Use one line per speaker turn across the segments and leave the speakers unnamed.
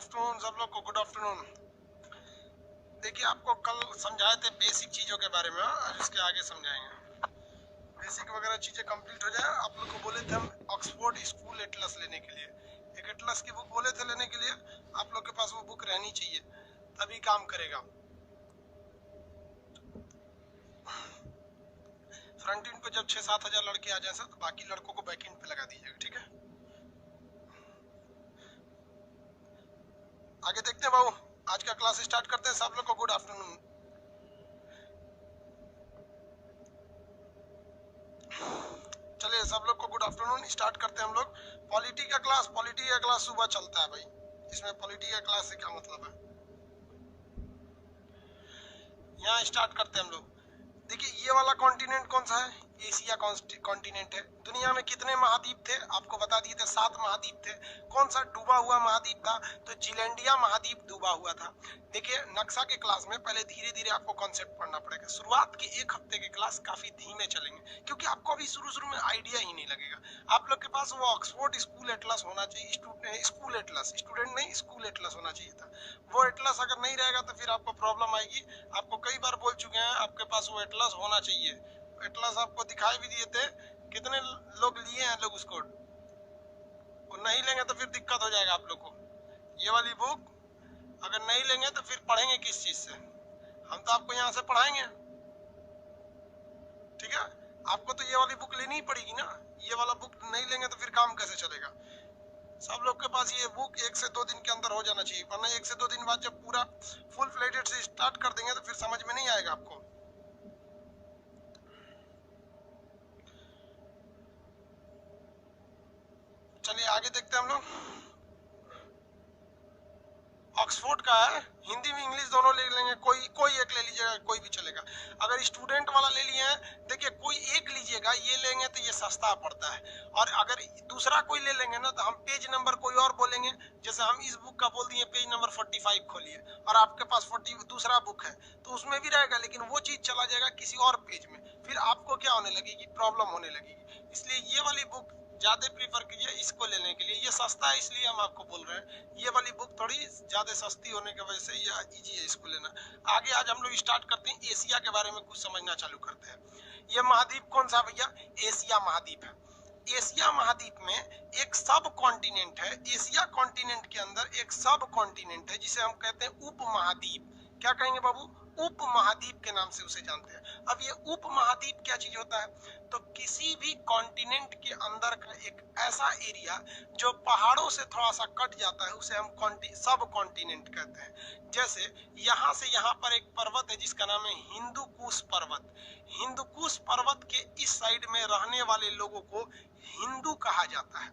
Afternoon सब लोग को, गुड आफ्टरनून। देखिए आपको कल समझाए थे बेसिक चीज़ों के बारे में, आज इसके आगे समझाएंगे। बेसिक वगैरह चीज़ें कंप्लीट हो जाए। आप लोग को बोले थे हम ऑक्सफोर्ड स्कूल एटलस लेने के लिए, एक एटलस की बुक बोले थे लेने के लिए। आप लोग के पास वो बुक रहनी चाहिए, तभी काम करेगा। फ्रंट एंड पे जब 6-7 हज़ार लड़के आ जाए सर, तो बाकी लड़कों को बैक एंड पे लगा दीजिएगा, ठीक है। आगे देखते हैं बाबू, आज का क्लास स्टार्ट करते हैं। सब लोग को गुड आफ्टरनून। चलिए सब लोग को गुड आफ्टरनून। स्टार्ट करते हैं हम लोग पॉलिटी का क्लास। पॉलिटी का क्लास सुबह चलता है भाई। इसमें पॉलिटी का क्लास से क्या मतलब है, यहाँ स्टार्ट करते हैं हम लोग। देखिए ये वाला कॉन्टिनेंट कौन सा है, एशिया कॉन्टिनेंट है। दुनिया में कितने महाद्वीप थे आपको बता दिए थे, 7 महाद्वीप थे। कौन सा डूबा हुआ महाद्वीप था, तो जिलैंडिया महाद्वीप डूबा हुआ था। देखिए नक्शा के क्लास में पहले धीरे धीरे आपको कॉन्सेप्ट पढ़ना पड़ेगा। शुरुआत के 1 हफ्ते के क्लास काफी धीमे चलेंगे, क्योंकि आपको अभी शुरू में आइडिया ही नहीं लगेगा। आप लोग के पास वो ऑक्सफोर्ड स्कूल एटलस होना चाहिए, स्कूल एटलस, स्टूडेंट नहीं स्कूल एटलस होना चाहिए था। वो एटलस अगर नहीं रहेगा तो फिर आपको प्रॉब्लम आएगी। आपको कई बार बोल चुके हैं आपके पास वो एटलस होना चाहिए। एटलस आपको दिखाई भी दिए थे, कितने लोग लिए हैं लोग उसको। वो नहीं लेंगे तो फिर दिक्कत हो जाएगा आप लोग को। ये वाली बुक अगर नहीं लेंगे तो फिर पढ़ेंगे किस चीज से। हम तो आपको यहाँ से पढ़ाएंगे, ठीक है। आपको तो ये वाली बुक लेनी ही पड़ेगी ना। ये वाला बुक नहीं लेंगे तो फिर काम कैसे चलेगा। सब लोग के पास ये बुक 1 से 2 दिन के अंदर हो जाना चाहिए, वरना 1 से 2 दिन बाद जब पूरा फुल फ्लेडेड से स्टार्ट कर देंगे तो फिर समझ में नहीं आएगा आपको। चलिए आगे देखते हैं हम लोग। ऑक्सफोर्ड का है, हिंदी में इंग्लिश दोनों ले लेंगे, कोई एक ले लीजिएगा, कोई भी चलेगा। अगर स्टूडेंट वाला ले लिए हैं, देखिए कोई एक लीजिएगा, ये लेंगे तो ये सस्ता पड़ता है। और अगर दूसरा कोई ले लेंगे ना, तो हम पेज नंबर कोई और बोलेंगे। जैसे हम इस बुक का बोल दिए पेज नंबर 45 खोलिए, और आपके पास 40 दूसरा बुक है तो उसमें भी रहेगा, लेकिन वो चीज चला जाएगा किसी और पेज में। फिर आपको क्या होने लगेगी, प्रॉब्लम होने लगेगी। इसलिए ये वाली बुक ज्यादा प्रीफर कीजिए इसको लेने के लिए। ये सस्ता है इसलिए हम आपको बोल रहे हैं। ये वाली बुक थोड़ी ज्यादा सस्ती होने की वजह से ये इजी है इसको लेना। आगे आज हम लोग स्टार्ट करते हैं, एशिया के बारे में कुछ समझना चालू करते हैं। ये महाद्वीप कौन सा भैया, एशिया महाद्वीप है। एशिया महाद्वीप में एक सब कॉन्टिनेंट है। एशिया कॉन्टिनेंट के अंदर एक सब कॉन्टिनेंट है जिसे हम कहते हैं उप महाद्वीप। क्या कहेंगे बाबू, उप महाद्वीप के नाम से उसे जानते हैं। अब ये उप महाद्वीप क्या चीज होता है, तो किसी भी कॉन्टिनेंट के अंदर का एक ऐसा एरिया जो पहाड़ों से थोड़ा सा कट जाता है, उसे हम सब कॉन्टिनेंट कहते हैं। जैसे यहाँ से यहाँ पर एक पर्वत है जिसका नाम है हिंदू कुश पर्वत। हिंदू कुश पर्वत के इस साइड में रहने वाले लोगों को हिंदू कहा जाता है।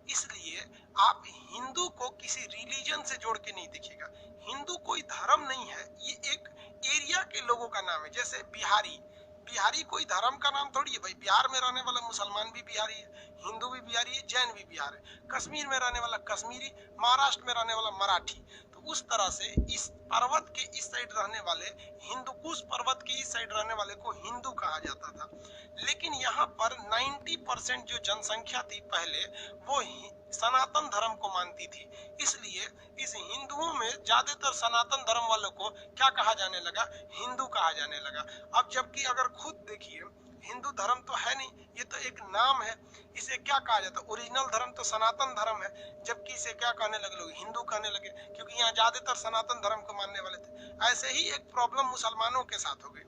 इसलिए आप हिंदू को किसी रिलीजन से जोड़ के नहीं देखिएगा। हिंदू कोई धर्म नहीं है, ये एक एरिया के लोगों का नाम है। जैसे बिहारी, बिहारी कोई धर्म का नाम थोड़ी है भाई। बिहार में रहने वाला मुसलमान भी बिहारी है, हिंदू भी बिहारी है, जैन भी बिहार है। कश्मीर में रहने वाला कश्मीरी, महाराष्ट्र में रहने वाला मराठी। तो उस तरह से इस पर्वत के इस साइड रहने वाले, हिंदुकुश पर्वत के इस साइड रहने वाले को हिंदू कहा जाता था। लेकिन यहाँ पर 90% जो जनसंख्या थी पहले, वो सनातन धर्म को मानती थी। इसलिए इस हिंदुओं में ज्यादातर सनातन धर्म वालों को क्या कहा जाने लगा, हिंदू कहा जाने लगा। अब जबकि अगर खुद देखिए हिंदू धर्म तो है नहीं, ये तो एक नाम है। इसे क्या कहा जाता है, ओरिजिनल धर्म तो सनातन धर्म है, जबकि इसे क्या कहने लगे लोग, हिंदू कहने लगे, क्योंकि यहाँ ज्यादातर सनातन धर्म को मानने वाले थे। ऐसे ही एक प्रॉब्लम मुसलमानों के साथ हो गई।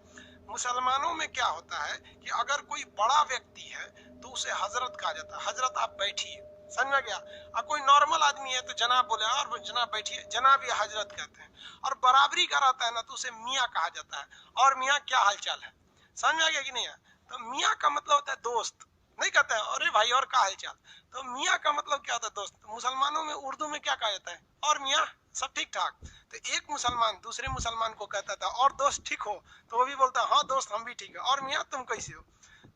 मुसलमानों में क्या होता है कि अगर कोई बड़ा व्यक्ति है तो उसे हजरत कहा जाता है। हजरत आप बैठिए, समझ में गया। और कोई नॉर्मल आदमी है तो जनाब बोले, और जनाब बैठिए, जनाब या हजरत कहते हैं। और बराबरी का रहता है ना, तो उसे मियाँ कहा जाता है। और मियाँ क्या हालचाल है, समझ में आ गया कि नहीं है। तो मियाँ का मतलब होता है दोस्त, नहीं कहते हैं अरे भाई और क्या हालचाल। तो मियाँ का मतलब क्या होता है, दोस्त। मुसलमानों में उर्दू में क्या कहा जाता है, और मियाँ सब ठीक ठाक। तो एक मुसलमान दूसरे मुसलमान को कहता था और दोस्त ठीक हो, तो वो भी बोलता हाँ दोस्त हम भी ठीक है, और मियाँ तुम कैसे हो।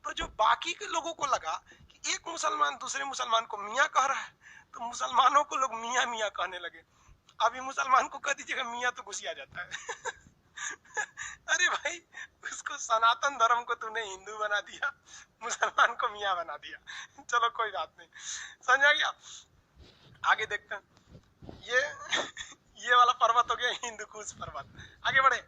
तो जो बाकी के लोगों को लगा कि एक मुसलमान दूसरे मुसलमान को मियाँ कह रहा है, तो मुसलमानों को लोग मियाँ मियाँ कहने लगे। अभी मुसलमान को कह दीजिएगा मियाँ तो गुस्सा जाता है अरे भाई उसको सनातन धर्म को तूने हिंदू बना दिया, मुसलमान को मियाँ बना दिया। चलो कोई बात नहीं, समझ आ गया। आगे देखते हैं। ये ये वाला पर्वत हो गया हिंदुकुश पर्वत। आगे बढ़े।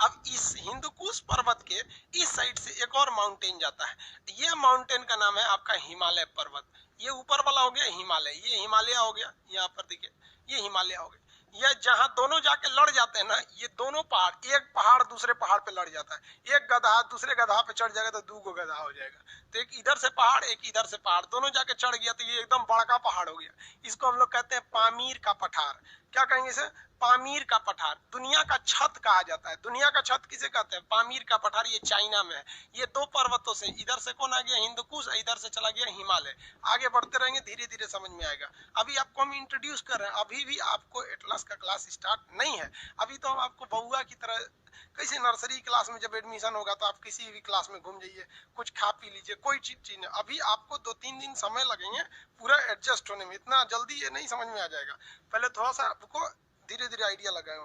अब इस हिंदुकुश पर्वत के इस साइड से एक और माउंटेन जाता है, ये माउंटेन का नाम है आपका हिमालय पर्वत। ये ऊपर वाला हो गया हिमालय, ये हिमालय हो गया, यहाँ पर देखिए ये हिमालय हो गया। ये जहां दोनों जाके लड़ जाते हैं ना, ये दोनों पहाड़, एक पहाड़ दूसरे पहाड़ पे लड़ जाता है, एक गधा दूसरे गधा पे चढ़ जाएगा तो दूगो गधा हो जाएगा। तो एक इधर से पहाड़ एक इधर से पहाड़, दोनों जाके चढ़ गया तो ये एकदम बड़का पहाड़ हो गया। इसको हम लोग कहते हैं पामीर का पठार। क्या कहेंगे इसे? पामीर का पठार। दुनिया का छत कहा जाता है। दुनिया का छत किसे कहते हैं? पामीर का पठार। ये चाइना में है। ये दो पर्वतों से, इधर से कौन आ गया? हिंदुकुश, इधर से चला गया हिमालय। आगे बढ़ते रहेंगे, धीरे धीरे समझ में आएगा। अभी आपको हम इंट्रोड्यूस कर रहे हैं, अभी भी आपको एटलस का क्लास स्टार्ट नहीं है। अभी तो हम आपको बउआ की तरह, कैसे नर्सरी क्लास में जब एडमिशन होगा तो आप किसी भी क्लास में घूम जाइए, कुछ खा पी लीजिए, कोई चीज नहीं। अभी आपको 2-3 दिन समय लगेंगे पूरा एडजस्ट होने में, इतना जल्दी ये नहीं समझ में आ जाएगा। पहले थोड़ा सा आपको धीरे धीरे आइडिया लगाएगा।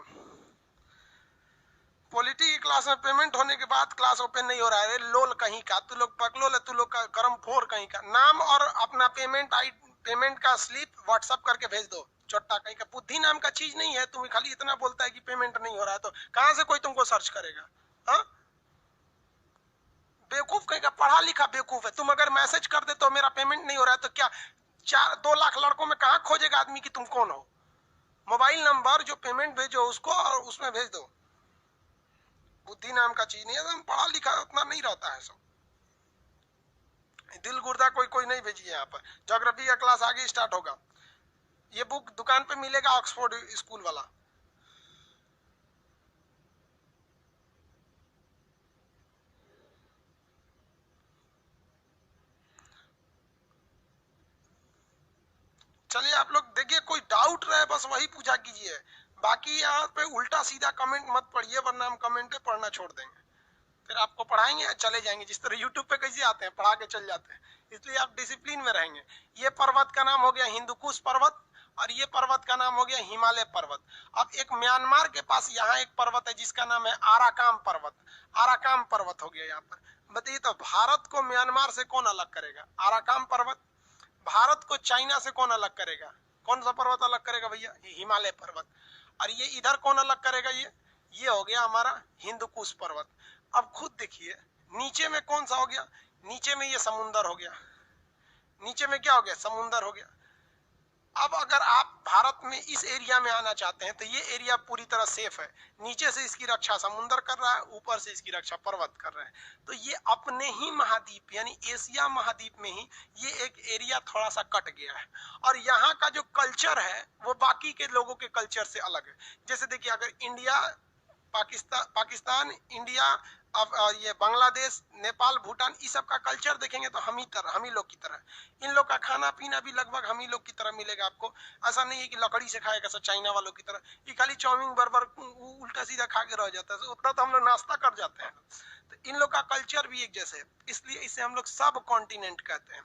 पॉलिटी की क्लास में पेमेंट होने के बाद क्लास ओपन नहीं हो रहा है। लोल कहीं का, तू लोग पकलोल है, तू लोग का करम फोर कहीं का। नाम और अपना पेमेंट का स्लिप व्हाट्सएप करके भेज दो। चोट्टा कहीं का, बुद्धि नाम का चीज नहीं है। तुम्हें खाली इतना बोलता है कि पेमेंट नहीं हो रहा है, तो कहां से कोई तुमको सर्च करेगा? हाँ, बेवकूफ कहीं का, पढ़ा लिखा बेवकूफ है। तुम अगर मैसेज कर दे तो मेरा पेमेंट नहीं हो रहा है, तो क्या 2 लाख लड़कों में कहां खोजेगा आदमी कि तुम कौन हो? मोबाइल नंबर जो पेमेंट भेजो उसको और उसमें भेज दो। बुद्धि नाम का चीज नहीं है, पढ़ा लिखा उतना नहीं रहता है सब। दिल गुर्दा कोई कोई नहीं भेजिए यहाँ पर। ज्योग्राफी का क्लास आगे स्टार्ट होगा। ये बुक दुकान पे मिलेगा, ऑक्सफोर्ड स्कूल वाला। चलिए आप लोग देखिए, कोई डाउट रहे बस वही पूछा कीजिए। बाकी यहाँ पे उल्टा सीधा कमेंट मत पढ़िए, वरना हम कमेंट पढ़ना छोड़ देंगे। फिर आपको पढ़ाएंगे चले जाएंगे, जिस तरह यूट्यूब पे कैसे आते हैं पढ़ा के चल जाते हैं। इसलिए आप डिसिप्लिन में रहेंगे। ये पर्वत का नाम हो गया हिंदुकुश पर्वत, और ये पर्वत का नाम हो गया हिमालय पर्वत। अब एक म्यांमार के पास यहाँ एक पर्वत है जिसका नाम है आराकाम पर्वत। आराकाम पर्वत हो गया यहाँ पर। बताइए तो भारत को म्यांमार से कौन अलग करेगा? आराकाम पर्वत। भारत को चाइना से कौन अलग करेगा? कौन सा पर्वत अलग करेगा भैया? ये हिमालय पर्वत। और ये इधर कौन अलग करेगा? ये हो गया हमारा हिंदुकुश पर्वत। अब खुद देखिए, नीचे में कौन सा हो गया? नीचे में ये समुंदर हो गया। नीचे में क्या हो गया? समुंदर हो गया। अब अगर आप भारत में इस एरिया में आना चाहते हैं तो ये एरिया पूरी तरह सेफ है। नीचे से इसकी रक्षा समुंदर कर रहा है, ऊपर से इसकी रक्षा पर्वत कर रहा है। तो ये अपने ही महाद्वीप यानी एशिया महाद्वीप में ही ये एक एरिया थोड़ा सा कट गया है। और यहाँ का जो कल्चर है वो बाकी के लोगों के कल्चर से अलग है। जैसे देखिए, अगर इंडिया, पाकिस्तान, इंडिया, अब ये बांग्लादेश, नेपाल, भूटान, इस सब का कल्चर देखेंगे तो हम ही लोग की तरह। इन लोग का खाना पीना भी लगभग हम ही लोग की तरह मिलेगा आपको। ऐसा नहीं है कि लकड़ी से खाएगा सब चाइना वालों की तरह, ये खाली चाउमीन बर्गर उल्टा सीधा खा के रह जाता है। उतना तो हम लोग नाश्ता कर जाते हैं। तो इन लोग का कल्चर भी एक जैसे है, इसलिए इसे हम लोग सब कॉन्टिनेंट कहते हैं।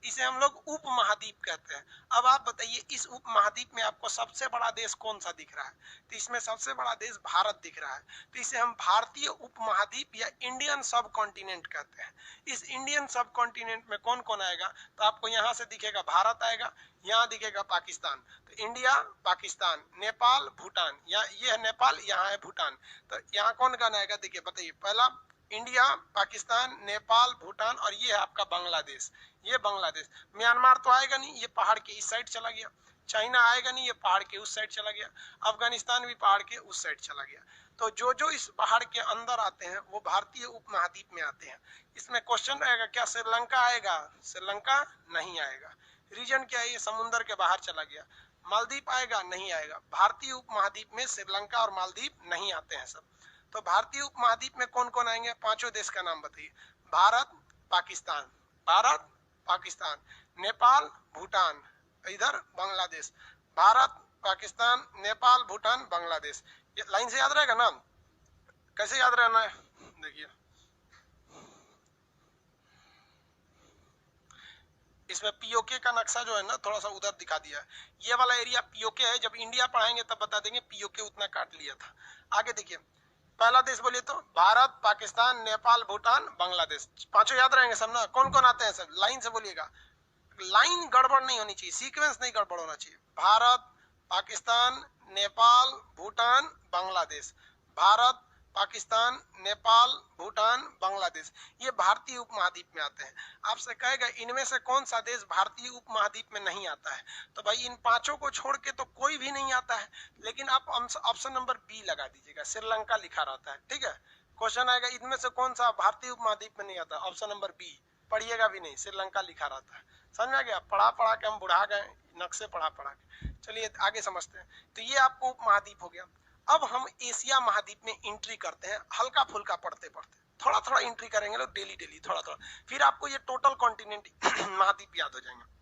इसे हम लोग उप महाद्वीप कहते हैं। अब आप बताइए, इस उप महाद्वीप में आपको सबसे बड़ा देश कौन सा दिख रहा है? तो इसमें सबसे बड़ा देश भारत दिख रहा है। तो इसे हम भारतीय उप महाद्वीप या इंडियन सब कॉन्टिनेंट कहते हैं। इस इंडियन सब कॉन्टिनेंट में कौन कौन आएगा? तो आपको यहाँ से दिखेगा भारत आएगा, यहाँ दिखेगा पाकिस्तान। तो इंडिया, पाकिस्तान, नेपाल, भूटान। यहाँ ये है नेपाल, यहाँ है भूटान। तो यहाँ कौन कौन आएगा? देखिए बताइए, पहला इंडिया, पाकिस्तान, नेपाल, भूटान, और ये है आपका बांग्लादेश। ये बांग्लादेश। म्यांमार तो आएगा नहीं, ये पहाड़ के इस साइड चला गया। चाइना आएगा नहीं, ये पहाड़ के उस साइड चला गया। अफगानिस्तान भी पहाड़ के उस साइड चला गया। तो जो जो इस पहाड़ के अंदर आते हैं वो भारतीय उपमहाद्वीप में आते हैं। इसमें क्वेश्चन रहेगा, क्या श्रीलंका आएगा? श्रीलंका नहीं आएगा। रीजन क्या है? ये समुद्र के बाहर चला गया। मालदीव आएगा? नहीं आएगा। भारतीय उपमहाद्वीप में श्रीलंका और मालदीव नहीं आते हैं सब। तो भारतीय उपमहाद्वीप में कौन कौन आएंगे? पांचों देश का नाम बताइए। भारत, पाकिस्तान, भारत, पाकिस्तान, नेपाल, भूटान, इधर बांग्लादेश। भारत, पाकिस्तान, नेपाल, भूटान, बांग्लादेश। ये लाइन से याद रहेगा नाम? कैसे याद रहना है? देखिए, इसमें पीओके का नक्शा जो है ना थोड़ा सा उधर दिखा दिया है। ये वाला एरिया पीओके है। जब इंडिया पढ़ाएंगे तब बता देंगे पीओके उतना काट लिया था। आगे देखिए, पहला देश बोलिए तो भारत, पाकिस्तान, नेपाल, भूटान, बांग्लादेश। पांचों याद रहेंगे सब ना? कौन कौन आते हैं सब? लाइन से बोलिएगा। लाइन गड़बड़ नहीं होनी चाहिए, सीक्वेंस नहीं गड़बड़ होना चाहिए। भारत, पाकिस्तान, नेपाल, भूटान, बांग्लादेश। भारत, पाकिस्तान, नेपाल, भूटान, बांग्लादेश, ये भारतीय उपमहाद्वीप में आते हैं। आपसे कहेगा इनमें से कौन सा देश भारतीय उपमहाद्वीप में नहीं आता है, तो भाई इन पांचों को छोड़ के तो कोई भी नहीं आता है। लेकिन आप ऑप्शन नंबर बी लगा दीजिएगा, श्रीलंका लिखा रहता है, ठीक है। क्वेश्चन आएगा इनमें से कौन सा भारतीय उपमहाद्वीप में नहीं आता, ऑप्शन नंबर बी, पढ़िएगा भी नहीं, श्रीलंका लिखा रहता है। समझ में आ गया? पढ़ा पढ़ा के हम बुढ़ा गए, नक्शे पढ़ा पढ़ा के। चलिए आगे समझते हैं। तो ये आपको उपमहाद्वीप हो गया। अब हम एशिया महाद्वीप में एंट्री करते हैं, हल्का फुल्का पढ़ते पढ़ते, थोड़ा थोड़ा एंट्री करेंगे लोग, डेली डेली थोड़ा थोड़ा, फिर आपको ये टोटल कॉन्टिनेंट महाद्वीप याद हो जाएंगे।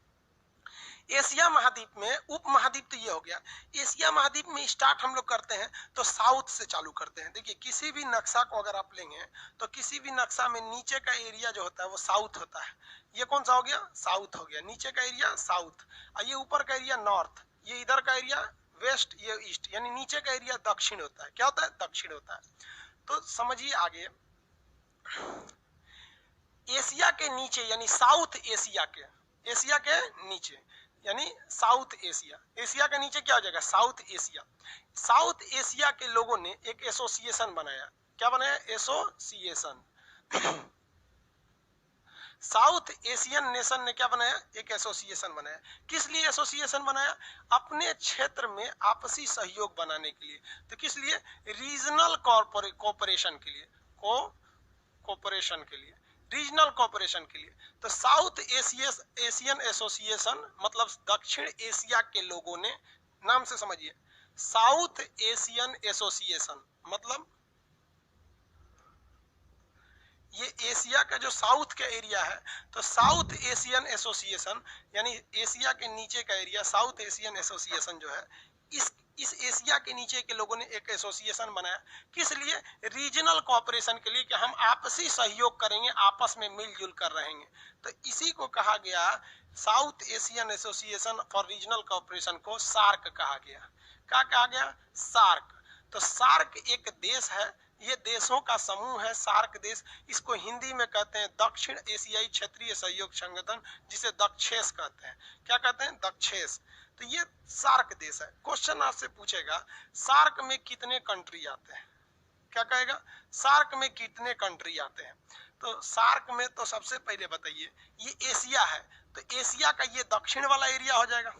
एशिया महाद्वीप में उपमहाद्वीप तो ये हो गया। एशिया महाद्वीप में स्टार्ट हम लोग करते हैं तो साउथ से चालू करते हैं। देखिए किसी भी नक्शा को अगर आप लेंगे तो किसी भी नक्शा में नीचे का एरिया जो होता है वो साउथ होता है। ये कौन सा हो गया? साउथ हो गया। नीचे का एरिया साउथ, और ये ऊपर का एरिया नॉर्थ, ये इधर का एरिया वेस्ट, ये ईस्ट, यानी नीचे का एरिया दक्षिण होता है। क्या होता है? दक्षिण होता है। तो समझिए आगे, एशिया के नीचे यानी साउथ एशिया के, एशिया के नीचे यानी साउथ एशिया, एशिया के नीचे क्या हो जाएगा? South Asia. साउथ एशिया के लोगों ने एक एसोसिएशन बनाया। क्या बनाया? एसोसिएशन। साउथ एशियन नेशन ने क्या बनाया? एक एसोसिएशन बनाया। किस लिए एसोसिएशन बनाया? अपने क्षेत्र में आपसी सहयोग बनाने के लिए। तो किस लिए? रीजनल कोऑपरेशन के लिए, कोऑपरेशन के लिए, रीजनल कोऑपरेशन के लिए। तो साउथ एशियन एसोसिएशन मतलब दक्षिण एशिया के लोगों ने, नाम से समझिए, साउथ एशियन एसोसिएशन मतलब ये एशिया का जो साउथ का एरिया है, तो साउथ एशियन एसोसिएशन यानी एशिया के नीचे का एरिया, साउथ एशियन एसोसिएशन जो है, इस एशिया के नीचे के लोगों ने एक एसोसिएशन बनाया। किस लिए? रीजनल कोऑपरेशन के लिए, कि हम आपसी सहयोग करेंगे, आपस में मिलजुल कर रहेंगे। तो इसी को कहा गया, south Asian association for regional cooperation को सार्क कहा गया। क्या कहा गया? सार्क। तो सार्क एक देश है, ये देशों का समूह है, सार्क देश। इसको हिंदी में कहते हैं दक्षिण एशियाई क्षेत्रीय सहयोग संगठन, जिसे दक्षेस कहते हैं। क्या कहते हैं? दक्षेस। तो ये सार्क देश है। क्वेश्चन आपसे पूछेगा सार्क में कितने कंट्री आते हैं? क्या कहेगा? सार्क में कितने कंट्री आते हैं? तो सार्क में तो सबसे पहले बताइए, ये एशिया है, तो एशिया का ये दक्षिण वाला एरिया हो जाएगा,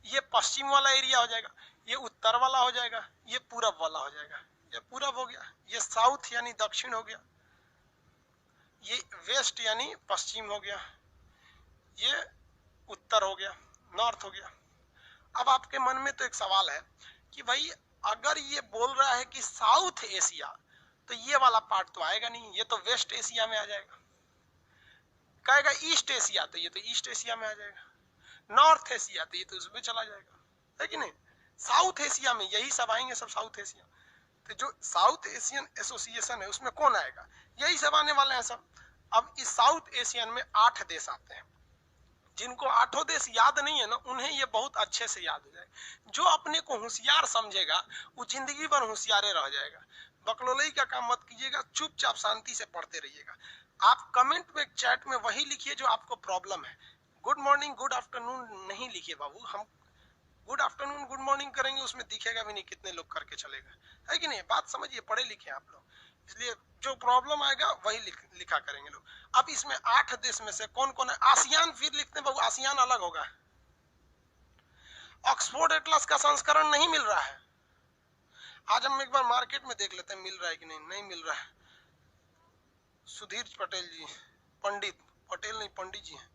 ये पश्चिम वाला एरिया हो जाएगा, ये उत्तर वाला हो जाएगा, ये पूरब वाला हो जाएगा। ये पूरब हो गया, ये साउथ यानी दक्षिण हो गया, ये वेस्ट यानी पश्चिम हो गया, ये उत्तर हो गया, नॉर्थ हो गया। अब आपके मन में तो एक सवाल है कि भाई अगर ये बोल रहा है कि साउथ एशिया, तो ये वाला पार्ट तो आएगा नहीं, ये तो वेस्ट एशिया में आ जाएगा। कहेगा ईस्ट एशिया, तो ये तो ईस्ट एशिया में आ जाएगा। नॉर्थ एशिया, तो ये तो उसमें चला जाएगा, है कि नहीं? साउथ एशिया में यही सब आएंगे, सब साउथ एशिया। तो जो साउथ एशियन एसोसिएशन है उसमें कौन आएगा? यही सब आने वाले हैं सब। अब इस साउथ एशियन में 8 देश आते हैं। जिनको 8 देश याद नहीं है ना, उन्हें ये बहुत अच्छे से याद हो जाए। जो अपने को होशियार समझेगा वो जिंदगी भर होशियारे रह जाएगा। बकलोलई का काम मत कीजिएगा, चुपचाप शांति से पढ़ते रहिएगा। आप कमेंट में, चैट में वही लिखिए जो आपको प्रॉब्लम है। गुड मॉर्निंग, गुड आफ्टरनून नहीं लिखिए बाबू। हम गुड आफ्टरनून, गुड मॉर्निंग करेंगे, उसमें दिखेगा भी नहीं कितने लोग करके चलेगा, है कि नहीं? बात समझिए, पढ़े लिखे आप लोग, इसलिए जो प्रॉब्लम आएगा वही लिखा करेंगे लोग। अब इसमें 8 देश में से कौन कौन है? आसियान फिर लिखते हैं बाबू, आसियान अलग होगा। ऑक्सफोर्ड एटलस का संस्करण नहीं मिल रहा है। आज हम एक बार मार्केट में देख लेते हैं मिल रहा है कि नहीं। नहीं मिल रहा है। सुधीर पटेल जी, पंडित पटेल नहीं, पंडित जी हैं।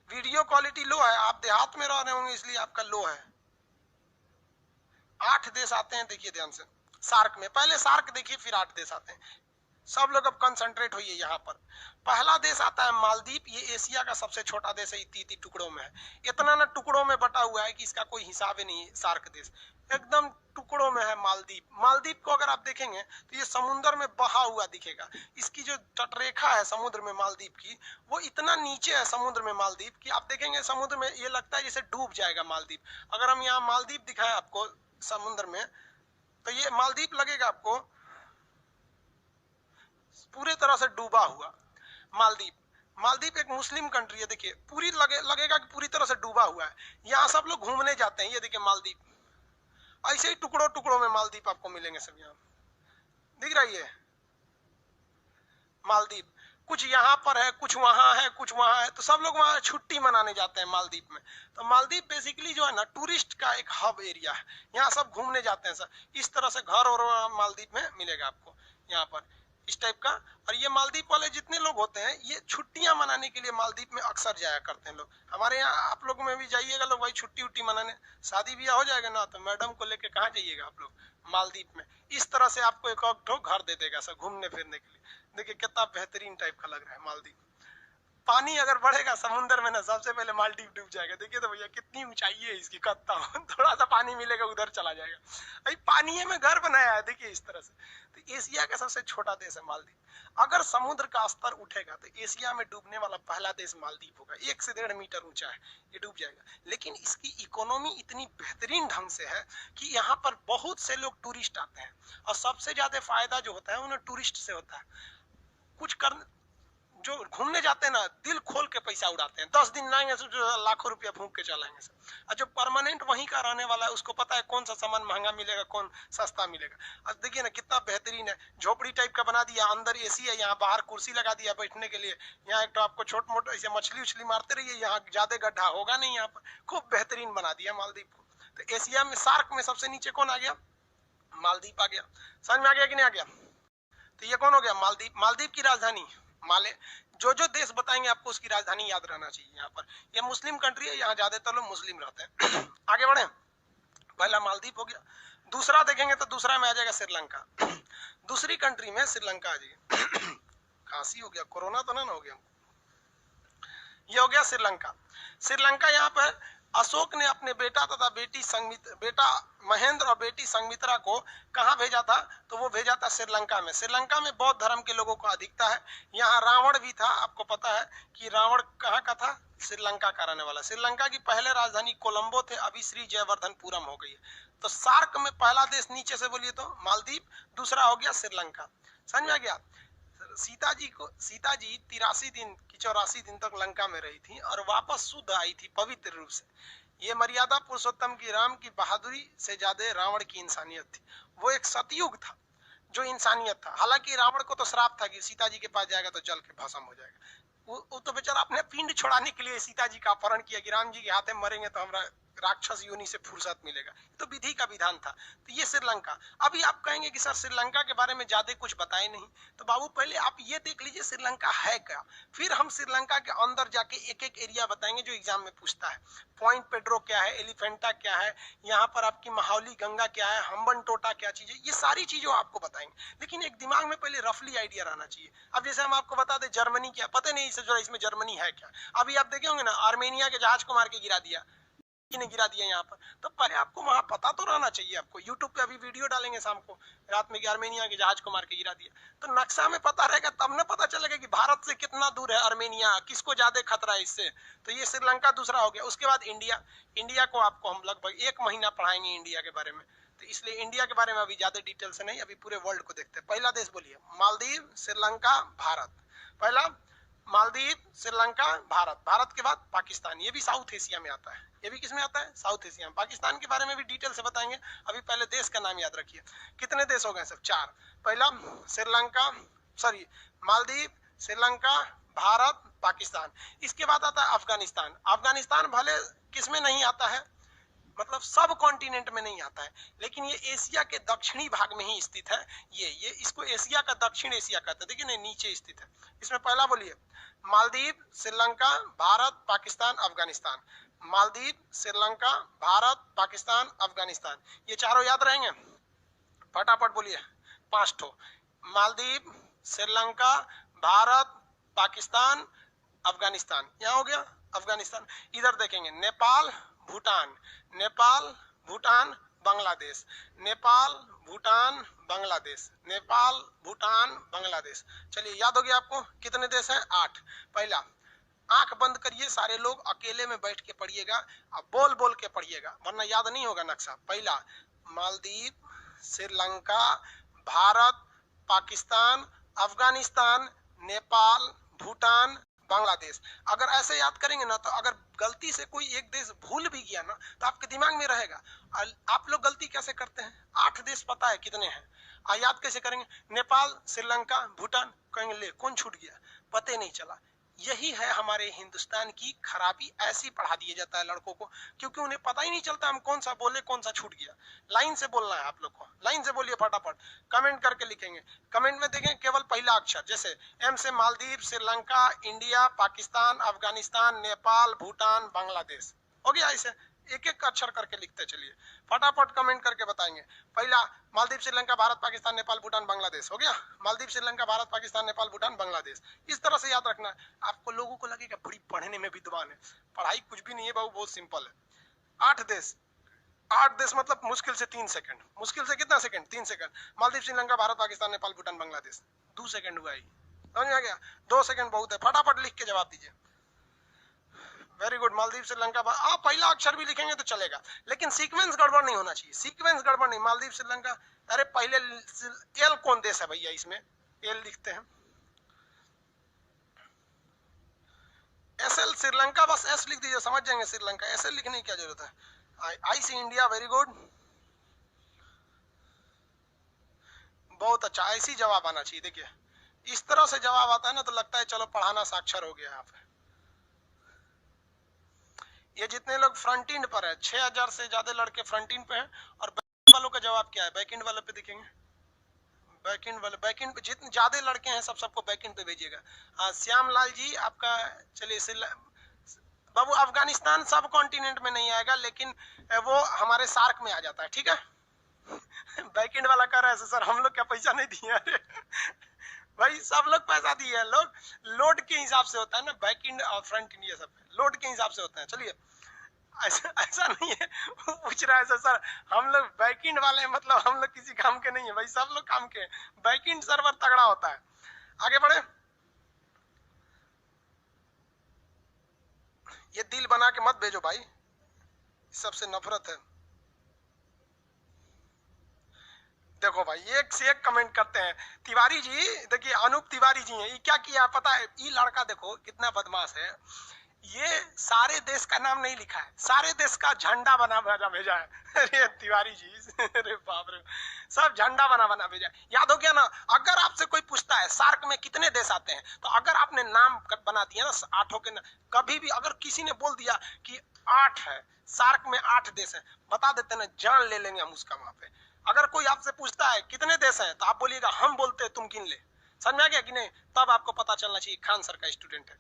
वीडियो क्वालिटी लो है, आप देहात में रह रहे होंगे इसलिए आपका लो है। 8 देश आते हैं, देखिए ध्यान से। सार्क में पहले सार्क देखिए, फिर 8 देश आते हैं। सब लोग अब कंसंट्रेट होइए यहाँ पर। पहला देश आता है मालदीव। ये एशिया का सबसे छोटा देश है, 33 टुकड़ों में है। इतना ना टुकड़ों में बटा हुआ है कि इसका कोई हिसाब ही नहीं है। सार्क देश एकदम टुकड़ों में है। मालदीव, मालदीव को अगर आप देखेंगे तो ये समुद्र में बहा हुआ दिखेगा। इसकी जो तटरेखा है समुद्र में मालदीव की, वो इतना नीचे है समुद्र में मालदीव की, आप देखेंगे समुद्र में ये लगता है जैसे डूब जाएगा मालदीव। अगर हम यहाँ मालदीव दिखाएं आपको समुद्र में, तो ये मालदीव लगेगा आपको पूरे तरह से डूबा हुआ मालदीव। मालदीव एक मुस्लिम कंट्री है, देखिए पूरी लगेगा कि पूरी तरह से डूबा हुआ है। यहाँ सब लोग घूमने जाते हैं। ये देखिए मालदीव, ऐसे ही टुकड़ों टुकड़ों में मालदीव आपको मिलेंगे सब। यहाँ दिख रही है मालदीव, कुछ यहाँ पर है, कुछ वहां है, कुछ वहां है, तो सब लोग वहां छुट्टी मनाने जाते हैं मालदीव में। तो मालदीव बेसिकली जो है ना टूरिस्ट का एक हब एरिया है, यहाँ सब घूमने जाते हैं सर। इस तरह से घर और मालदीव में मिलेगा आपको यहाँ पर इस टाइप का। और ये मालदीव वाले जितने लोग होते हैं ये छुट्टियां मनाने के लिए मालदीव में अक्सर जाया करते हैं लोग। हमारे यहाँ आप लोग में भी जाइएगा लोग भाई छुट्टी उट्टी मनाने, शादी ब्याह हो जाएगा ना तो मैडम को लेके कहाँ जाइएगा आप लोग, मालदीव में। इस तरह से आपको एक घर दे देगा सर घूमने फिरने के लिए। देखिए कितना बेहतरीन टाइप का लग रहा है मालदीव। पानी अगर बढ़ेगा समुद्र में ना सबसे पहले मालदीव डूब जाएगा। देखिए तो भैया कितनी ऊंचाई है इसकी, कत्ता थोड़ा सा पानी मिलेगा उधर चला जाएगा। अभी पानी में घर बनाया है देखिए इस तरह से। तो एशिया का सबसे छोटा देश है मालदीव। अगर समुद्र का स्तर उठेगा तो एशिया में डूबने वाला पहला देश मालदीव होगा। 1 से 1.5 मीटर ऊंचा है, ये डूब जाएगा। लेकिन इसकी इकोनॉमी इतनी बेहतरीन ढंग से है कि यहाँ पर बहुत से लोग टूरिस्ट आते हैं और सबसे ज्यादा फायदा जो होता है उन्हें टूरिस्ट से होता है। कुछ कर जो घूमने जाते हैं ना दिल खोल के पैसा उड़ाते हैं। 10 दिन लाएंगे तो लाखों रुपया फूंक के चलाएंगे सर। और जो परमानेंट वहीं का रहने वाला है उसको पता है कौन सा सामान महंगा मिलेगा कौन सस्ता मिलेगा। अब देखिए ना कितना बेहतरीन है, झोपड़ी टाइप का बना दिया, अंदर एसी है, यहाँ बाहर कुर्सी लगा दिया बैठने के लिए। यहाँ एक तो आपको छोट मोट ऐसे मछली उछली मारते रहिए, यहाँ ज्यादा गड्ढा होगा नहीं। यहाँ पर खूब बेहतरीन बना दिया मालदीव को। तो एशिया में सार्क में सबसे नीचे कौन आ गया, मालदीव आ गया। समझ में आ गया कि नहीं आ गया। तो ये कौन हो गया, मालदीव। मालदीव की राजधानी माले। जो देश बताएंगे आपको उसकी राजधानी याद रहना चाहिए। यहाँ पर ये मुस्लिम कंट्री है, यहाँ ज्यादातर लोग मुस्लिम रहते हैं। आगे बढ़े, पहला मालदीव हो गया। दूसरा देखेंगे तो दूसरा में आ जाएगा श्रीलंका। दूसरी कंट्री में श्रीलंका आ जाएगी। खांसी हो गया, कोरोना तो ना हो गया। ये हो गया श्रीलंका। श्रीलंका यहाँ पर अशोक ने अपने बेटा तथा बेटा महेंद्र और बेटी संगमित्रा को कहाँ भेजा था, तो वो भेजा था श्रीलंका में। श्रीलंका में बौद्ध धर्म के लोगों को अधिकता है। यहाँ रावण भी था, आपको पता है कि रावण कहाँ का था, श्रीलंका का रहने वाला। श्रीलंका की पहले राजधानी कोलंबो थे, अभी श्री जयवर्धनपुरम हो गई है। तो सार्क में पहला देश नीचे से बोलिए तो मालदीव, दूसरा हो गया श्रीलंका। समझ में आ गया। सीता जी 83 दिन की 84 दिन तक लंका में रही थी और वापस शुद्ध आई थी पवित्र रूप से। ये मर्यादा पुरुषोत्तम की राम की बहादुरी से ज्यादा रावण की इंसानियत थी। वो एक सतयुग था जो इंसानियत था। हालांकि रावण को तो श्राप था कि सीता जी के पास जाएगा तो जल के भस्म हो जाएगा। वो तो बेचारा अपने पिंड छोड़ाने के लिए सीता जी का अपहरण किया कि राम जी के हाथ में मरेंगे तो हमारा राक्षस योनि से फुर्सत मिलेगा। तो विधि का विधान था। तो ये श्रीलंका। अभी आप कहेंगे कि सर श्रीलंका के बारे में ज्यादा कुछ बताए नहीं, तो बाबू पहले आप ये देख लीजिए श्रीलंका है क्या, फिर हम श्रीलंका के अंदर जाके एक एक एरिया बताएंगे जो एग्जाम में पूछता है। पॉइंट पेड्रो क्या है, एलिफेंटा क्या है, यहाँ पर आपकी महावली गंगा क्या है, हम्बन टोटा क्या चीज है, ये सारी चीजों आपको बताएंगे। लेकिन एक दिमाग में पहले रफली आइडिया रहना चाहिए। अब जैसे हम आपको बता दें जर्मनी क्या, पता नहीं इसमें जर्मनी है क्या। अभी आप देखे होंगे ना आर्मेनिया के जहाज को मार के गिरा दिया, ने गिरा दिया यहाँ पर। तो पहले आपको वहां पता तो रहना चाहिए। आपको यूट्यूब पे अभी वीडियो डालेंगे शाम को रात में कि आर्मेनिया के जहाज को मार के गिरा दिया, तो नक्शा में पता रहेगा तब ना पता चलेगा कि भारत से कितना दूर है आर्मेनिया, किसको ज्यादा खतरा है इससे। तो ये श्रीलंका दूसरा हो गया। उसके बाद इंडिया को आपको हम लगभग 1 महीना पढ़ाएंगे इंडिया के बारे में। तो इसलिए इंडिया के बारे में अभी ज्यादा डिटेल से नहीं, अभी पूरे वर्ल्ड को देखते हैं। पहला देश बोलिए, मालदीव, श्रीलंका, भारत। पहला मालदीव, श्रीलंका, भारत। भारत के बाद पाकिस्तान, ये भी साउथ एशिया में आता है। ये भी किसमें आता है, साउथ एशिया में। पाकिस्तान के बारे में भी डिटेल से बताएंगे। अभी पहले देश का नाम याद रखिए। कितने देश हो गए सब, 4। पहला मालदीव, श्रीलंका, भारत, पाकिस्तान। इसके बाद आता है अफगानिस्तान। अफगानिस्तान भले किसमें नहीं आता है, मतलब सब कॉन्टिनेंट में नहीं आता है, लेकिन ये एशिया के दक्षिणी भाग में ही स्थित है। ये इसको एशिया का दक्षिण एशिया कहते हैं। देखिए ना नीचे स्थित है। इसमें पहला बोलिए मालदीव, श्रीलंका, भारत, पाकिस्तान, अफगानिस्तान। मालदीव, श्रीलंका, भारत, पाकिस्तान, अफगानिस्तान। ये चारों याद रहेंगे, फटाफट बोलिए 5 ठो। मालदीव, श्रीलंका, भारत, पाकिस्तान, अफगानिस्तान। यहाँ हो गया अफगानिस्तान। इधर देखेंगे नेपाल, भूटान, नेपाल, भूटान, बांग्लादेश, नेपाल, भूटान, बांग्लादेश, नेपाल, भूटान, बांग्लादेश। चलिए याद हो गया आपको कितने देश हैं, 8। पहला, आंख बंद करिए सारे लोग, अकेले में बैठ के पढ़िएगा, अब बोल बोल के पढ़िएगा वरना याद नहीं होगा नक्शा। पहला मालदीव, श्रीलंका, भारत, पाकिस्तान, अफगानिस्तान, नेपाल, भूटान, बांग्लादेश। अगर ऐसे याद करेंगे ना, तो अगर गलती से कोई एक देश भूल भी गया ना, तो आपके दिमाग में रहेगा। आप लोग गलती कैसे करते हैं, 8 देश पता है कितने हैं, याद कैसे करेंगे? नेपाल, श्रीलंका, भूटान, कहेंगे ले कौन छूट गया, पता नहीं चला। यही है हमारे हिंदुस्तान की खराबी, ऐसी पढ़ा दिया जाता है लड़कों को, क्योंकि उन्हें पता ही नहीं चलता हम कौन सा बोले, कौन सा छूट गया। लाइन से बोलना है आप लोग को, लाइन से बोलिए फटाफट, कमेंट करके लिखेंगे। कमेंट में देखें केवल पहला अक्षर, जैसे एम से मालदीव, श्रीलंका, इंडिया, पाकिस्तान, अफगानिस्तान, नेपाल, भूटान, बांग्लादेश। हो गया? ऐसे एक एक अक्षर करके लिखते चलिए, फटाफट कमेंट करके बताएंगे। पहला मालदीव, श्रीलंका, भारत, पाकिस्तान, नेपाल, भूटान, बांग्लादेश। हो गया? मालदीव, श्रीलंका, भारत, पाकिस्तान, नेपाल, भूटान, बांग्लादेश। इस तरह से याद रखना है। आपको लोगों को लगेगा बड़ी पढ़ने में विद्वान है, पढ़ाई कुछ भी नहीं है बाबू, बहुत सिंपल है। 8 देश, 8 देश मतलब मुश्किल से 3 सेकंड, मुश्किल से कितना second? 3 second. Maldives, Sri Lanka, Bharat, Pakistan, Nepal, Bhutan, Bangladesh, 2 second हुआ ही, समझ में आ गया? 2 सेकंड बहुत है, फटाफट लिख के जवाब दीजिए। Very good. मालदीव, श्रीलंका, आप पहला अक्षर भी लिखेंगे तो चलेगा, लेकिन सीक्वेंस गड़बड़ नहीं होना चाहिए, सीक्वेंस गड़बड़ नहीं। मालदीव, श्रीलंका, अरे पहले एल कौन देश है भैया, इसमें एल लिखते हैं, एस एल श्रीलंका, बस एस लिख दीजिए, समझ जाएंगे श्रीलंका। एस एल लिखने की क्या जरूरत है? आई सी इंडिया, वेरी गुड, बहुत अच्छा, ऐसी जवाब आना चाहिए। देखिए इस तरह से जवाब आता है ना, तो लगता है चलो पढ़ाना साक्षर हो गया आप। ये जितने लोग फ्रंट एंड पर है, 6000 से ज्यादा लड़के फ्रंट एंड पे हैं, और बैक वालों का जवाब क्या है? बैक एंड वाले पे देखेंगे, बैक एंड वाले, बैक एंड पे जितने ज्यादा लड़के हैं सबको बैक एंड पे भेजिएगा। हाँ श्यामलाल जी आपका, चलिए बाबू, अफगानिस्तान सब कॉन्टिनेंट में नहीं आएगा, लेकिन वो हमारे सार्क में आ जाता है, ठीक है। बैक एंड वाला कह रहा है सर हम लोग क्या पैसा नहीं दिए? अरे भाई सब लोग पैसा दिए हैं, लोग लोड के हिसाब से होता है ना, बैक एंड और फ्रंट एंड, ये सब लोड के हिसाब से होता है। चलिए ऐसा नहीं है, वो पूछ रहा है सर हम लोग बैक एंड वाले, मतलब हम लोग किसी काम के नहीं है भाई, सब लोग काम के। बैक एंड सर्वर तगड़ा होता है। आगे बढ़े, ये दिल बना के मत भेजो भाई, सबसे नफरत है। देखो भाई एक से एक कमेंट करते हैं। तिवारी जी, देखिए अनूप तिवारी जी हैं, ये क्या किया पता है? ये लड़का देखो कितना बदमाश है, ये सारे देश का नाम नहीं लिखा है, सारे देश का झंडा बना बना भेजा है। अरे तिवारी जी, अरे बाप रे, सब झंडा बना बना भेजा है। याद हो गया ना? अगर आपसे कोई पूछता है सार्क में कितने देश आते हैं, तो अगर आपने नाम बना दिया ना 8 के, कभी भी अगर किसी ने बोल दिया कि 8 है, सार्क में 8 देश है, बता देते ना, जान ले लेंगे हम उसका वहां पे। अगर कोई आपसे पूछता है कितने देश हैं, तो आप बोलिएगा हम बोलते हैं, तुम गिन ले। समझ में आ गया कि नहीं? तब आपको पता चलना चाहिए खान सर का स्टूडेंट है।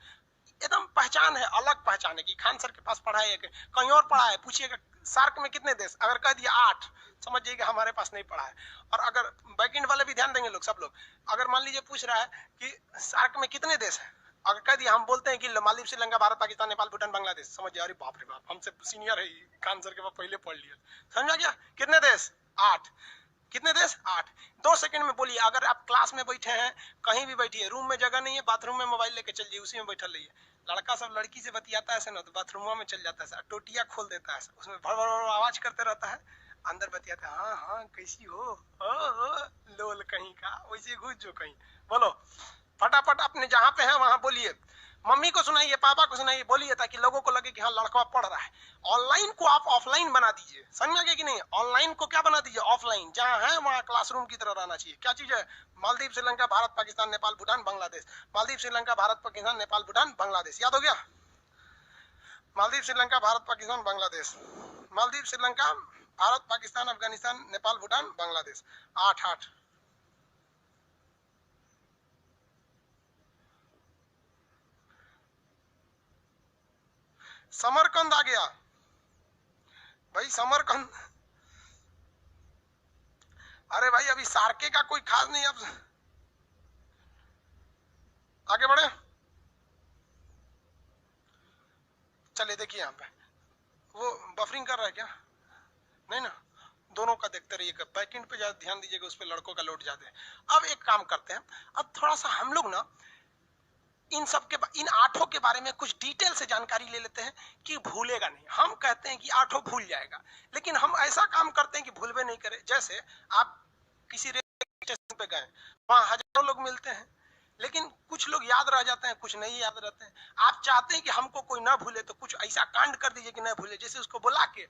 एकदम पहचान है, अलग पहचान है कि खान सर के पास पढ़ा है, कहीं और पढ़ा है। पूछिएगा सार्क में कितने देश, अगर कह दिया 8, समझ जाइएगा हमारे पास नहीं पढ़ा है। और अगर बैक एंड वाले भी ध्यान देंगे लोग, सब लोग, अगर मान लीजिए पूछ रहा है कि सार्क में कितने देश है, अगर कह दिया हम बोलते हैं कि मालदीव, श्रीलंका, भारत, पाकिस्तान, नेपाल, भूटान, बांग्लादेश, समझ जाइए अरे बाप रे बाप, हमसे सीनियर है, खान सर के पास पहले पढ़ लिया। समझ गया? कितने देश? 8। कितने देश? 8। 2 सेकंड में बोलिए। अगर आप क्लास में बैठे हैं, कहीं भी बैठिए, रूम में जगह नहीं है, बाथरूम में मोबाइल लेके चलिए, उसी में बैठल रहिए। लड़का सब लड़की से बतियाता है ना, तो बाथरूम में चल जाता है, टोटिया खोल देता है, उसमें भड़ भड़ भड़ आवाज करते रहता है, अंदर बतियाता है, हाँ हाँ कैसी हो, लोल कहीं का, वैसे घुस जो कहीं। बोलो फटाफट, अपने जहाँ पे है वहां बोलिए, मम्मी को सुनाइए, पापा को सुनाइए, बोलिए, ताकि लोगों को लगे कि हाँ लड़का पढ़ रहा है। ऑनलाइन को आप ऑफलाइन बना दीजिए, समझ में गया कि नहीं? ऑनलाइन को क्या बना दीजिए? ऑफलाइन। जहाँ है वहाँ क्लासरूम की तरह रहना चाहिए। क्या चीज है? मालदीव, श्रीलंका, भारत, पाकिस्तान, नेपाल, भूटान, बांग्लादेश। मालदीव, श्रीलंका, भारत, पाकिस्तान, नेपाल, भूटान, बांग्लादेश। याद हो गया? मालदीव, श्रीलंका, भारत, पाकिस्तान, बांग्लादेश। मालदीव, श्रीलंका, भारत, पाकिस्तान, अफगानिस्तान, नेपाल, भूटान, बांग्लादेश। 8। समरकंद आ गया भाई, समरकंद। अरे भाई अभी सार्के का कोई खास नहीं, अब आगे बढ़े। चलिए देखिए यहाँ पे वो बफरिंग कर रहा है क्या? नहीं ना, दोनों का देखते रहिएगा, बैकएंड पे ज्यादा ध्यान दीजिएगा, उस पे लड़कों का लोड ज्यादा है। अब एक काम करते हैं, अब थोड़ा सा हम लोग ना इन सब के, इन 8 के बारे में कुछ डिटेल से जानकारी ले लेते हैं कि भूलेगा नहीं। हम कहते हैं कि 8 भूल जाएगा, लेकिन हम ऐसा काम करते हैं कि भूलवे नहीं करे। जैसे आप किसी रेलवे स्टेशन पे गए, वहां हजारों लोग मिलते हैं, लेकिन कुछ लोग याद रह जाते हैं, कुछ नहीं याद रहते हैं। आप चाहते हैं कि हमको कोई ना भूले तो कुछ ऐसा कांड कर दीजिए कि न भूले, जैसे उसको बुला के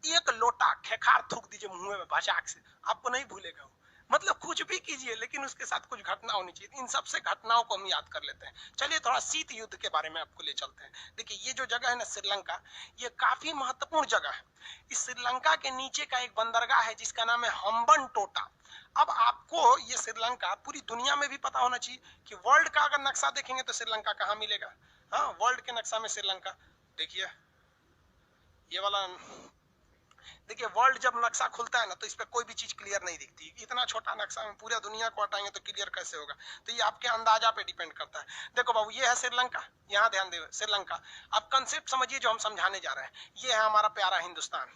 एक लोटा खेखार थूक दीजिए मुंह में भचाक से, आपको नहीं भूलेगा वो। मतलब कुछ भी कीजिए लेकिन उसके साथ कुछ घटना होनी चाहिए। इन सबसे घटनाओं को हम याद कर लेते हैं। चलिए थोड़ा शीत युद्ध के बारे में आपको ले चलते हैं। देखिए ये जो जगह है ना श्रीलंका, ये काफी महत्वपूर्ण जगह है। इस श्रीलंका के नीचे का एक बंदरगाह है जिसका नाम है हम्बन टोटा। अब आपको ये श्रीलंका पूरी दुनिया में भी पता होना चाहिए कि वर्ल्ड का अगर नक्शा देखेंगे तो श्रीलंका कहाँ मिलेगा। हाँ, वर्ल्ड के नक्शा में श्रीलंका देखिए, ये वाला देखिए, वर्ल्ड जब नक्शा खुलता है ना तो इस पे कोई भी चीज क्लियर नहीं दिखती। इतना छोटा नक्शा में पूरा दुनिया को हटाएंगे तो क्लियर कैसे होगा? तो ये आपके अंदाजा पे डिपेंड करता है। देखो बाबू, ये है श्रीलंका, यहाँ ध्यान दे श्रीलंका। अब कंसेप्ट समझिए जो हम समझाने जा रहे हैं। ये है हमारा प्यारा हिंदुस्तान,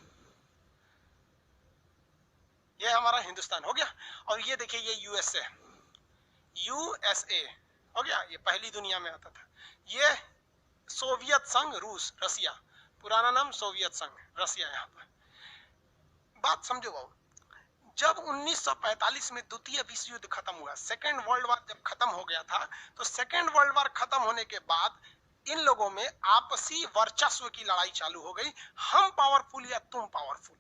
ये हमारा हिंदुस्तान हो गया। और ये देखिए ये यूएसए, यूएसए हो गया, ये पहली दुनिया में आता था। ये सोवियत संघ रूस, रसिया, पुराना नाम सोवियत संघ, रसिया। यहाँ पर बात समझो बाबू, जब 1945 में द्वितीय विश्व युद्ध खत्म हुआ, सेकेंड वर्ल्ड वॉर जब खत्म हो गया था, तो सेकेंड वर्ल्ड वॉर खत्म होने के बाद इन लोगों में आपसी वर्चस्व की लड़ाई चालू हो गई, हम पावरफुल या तुम पावरफुल।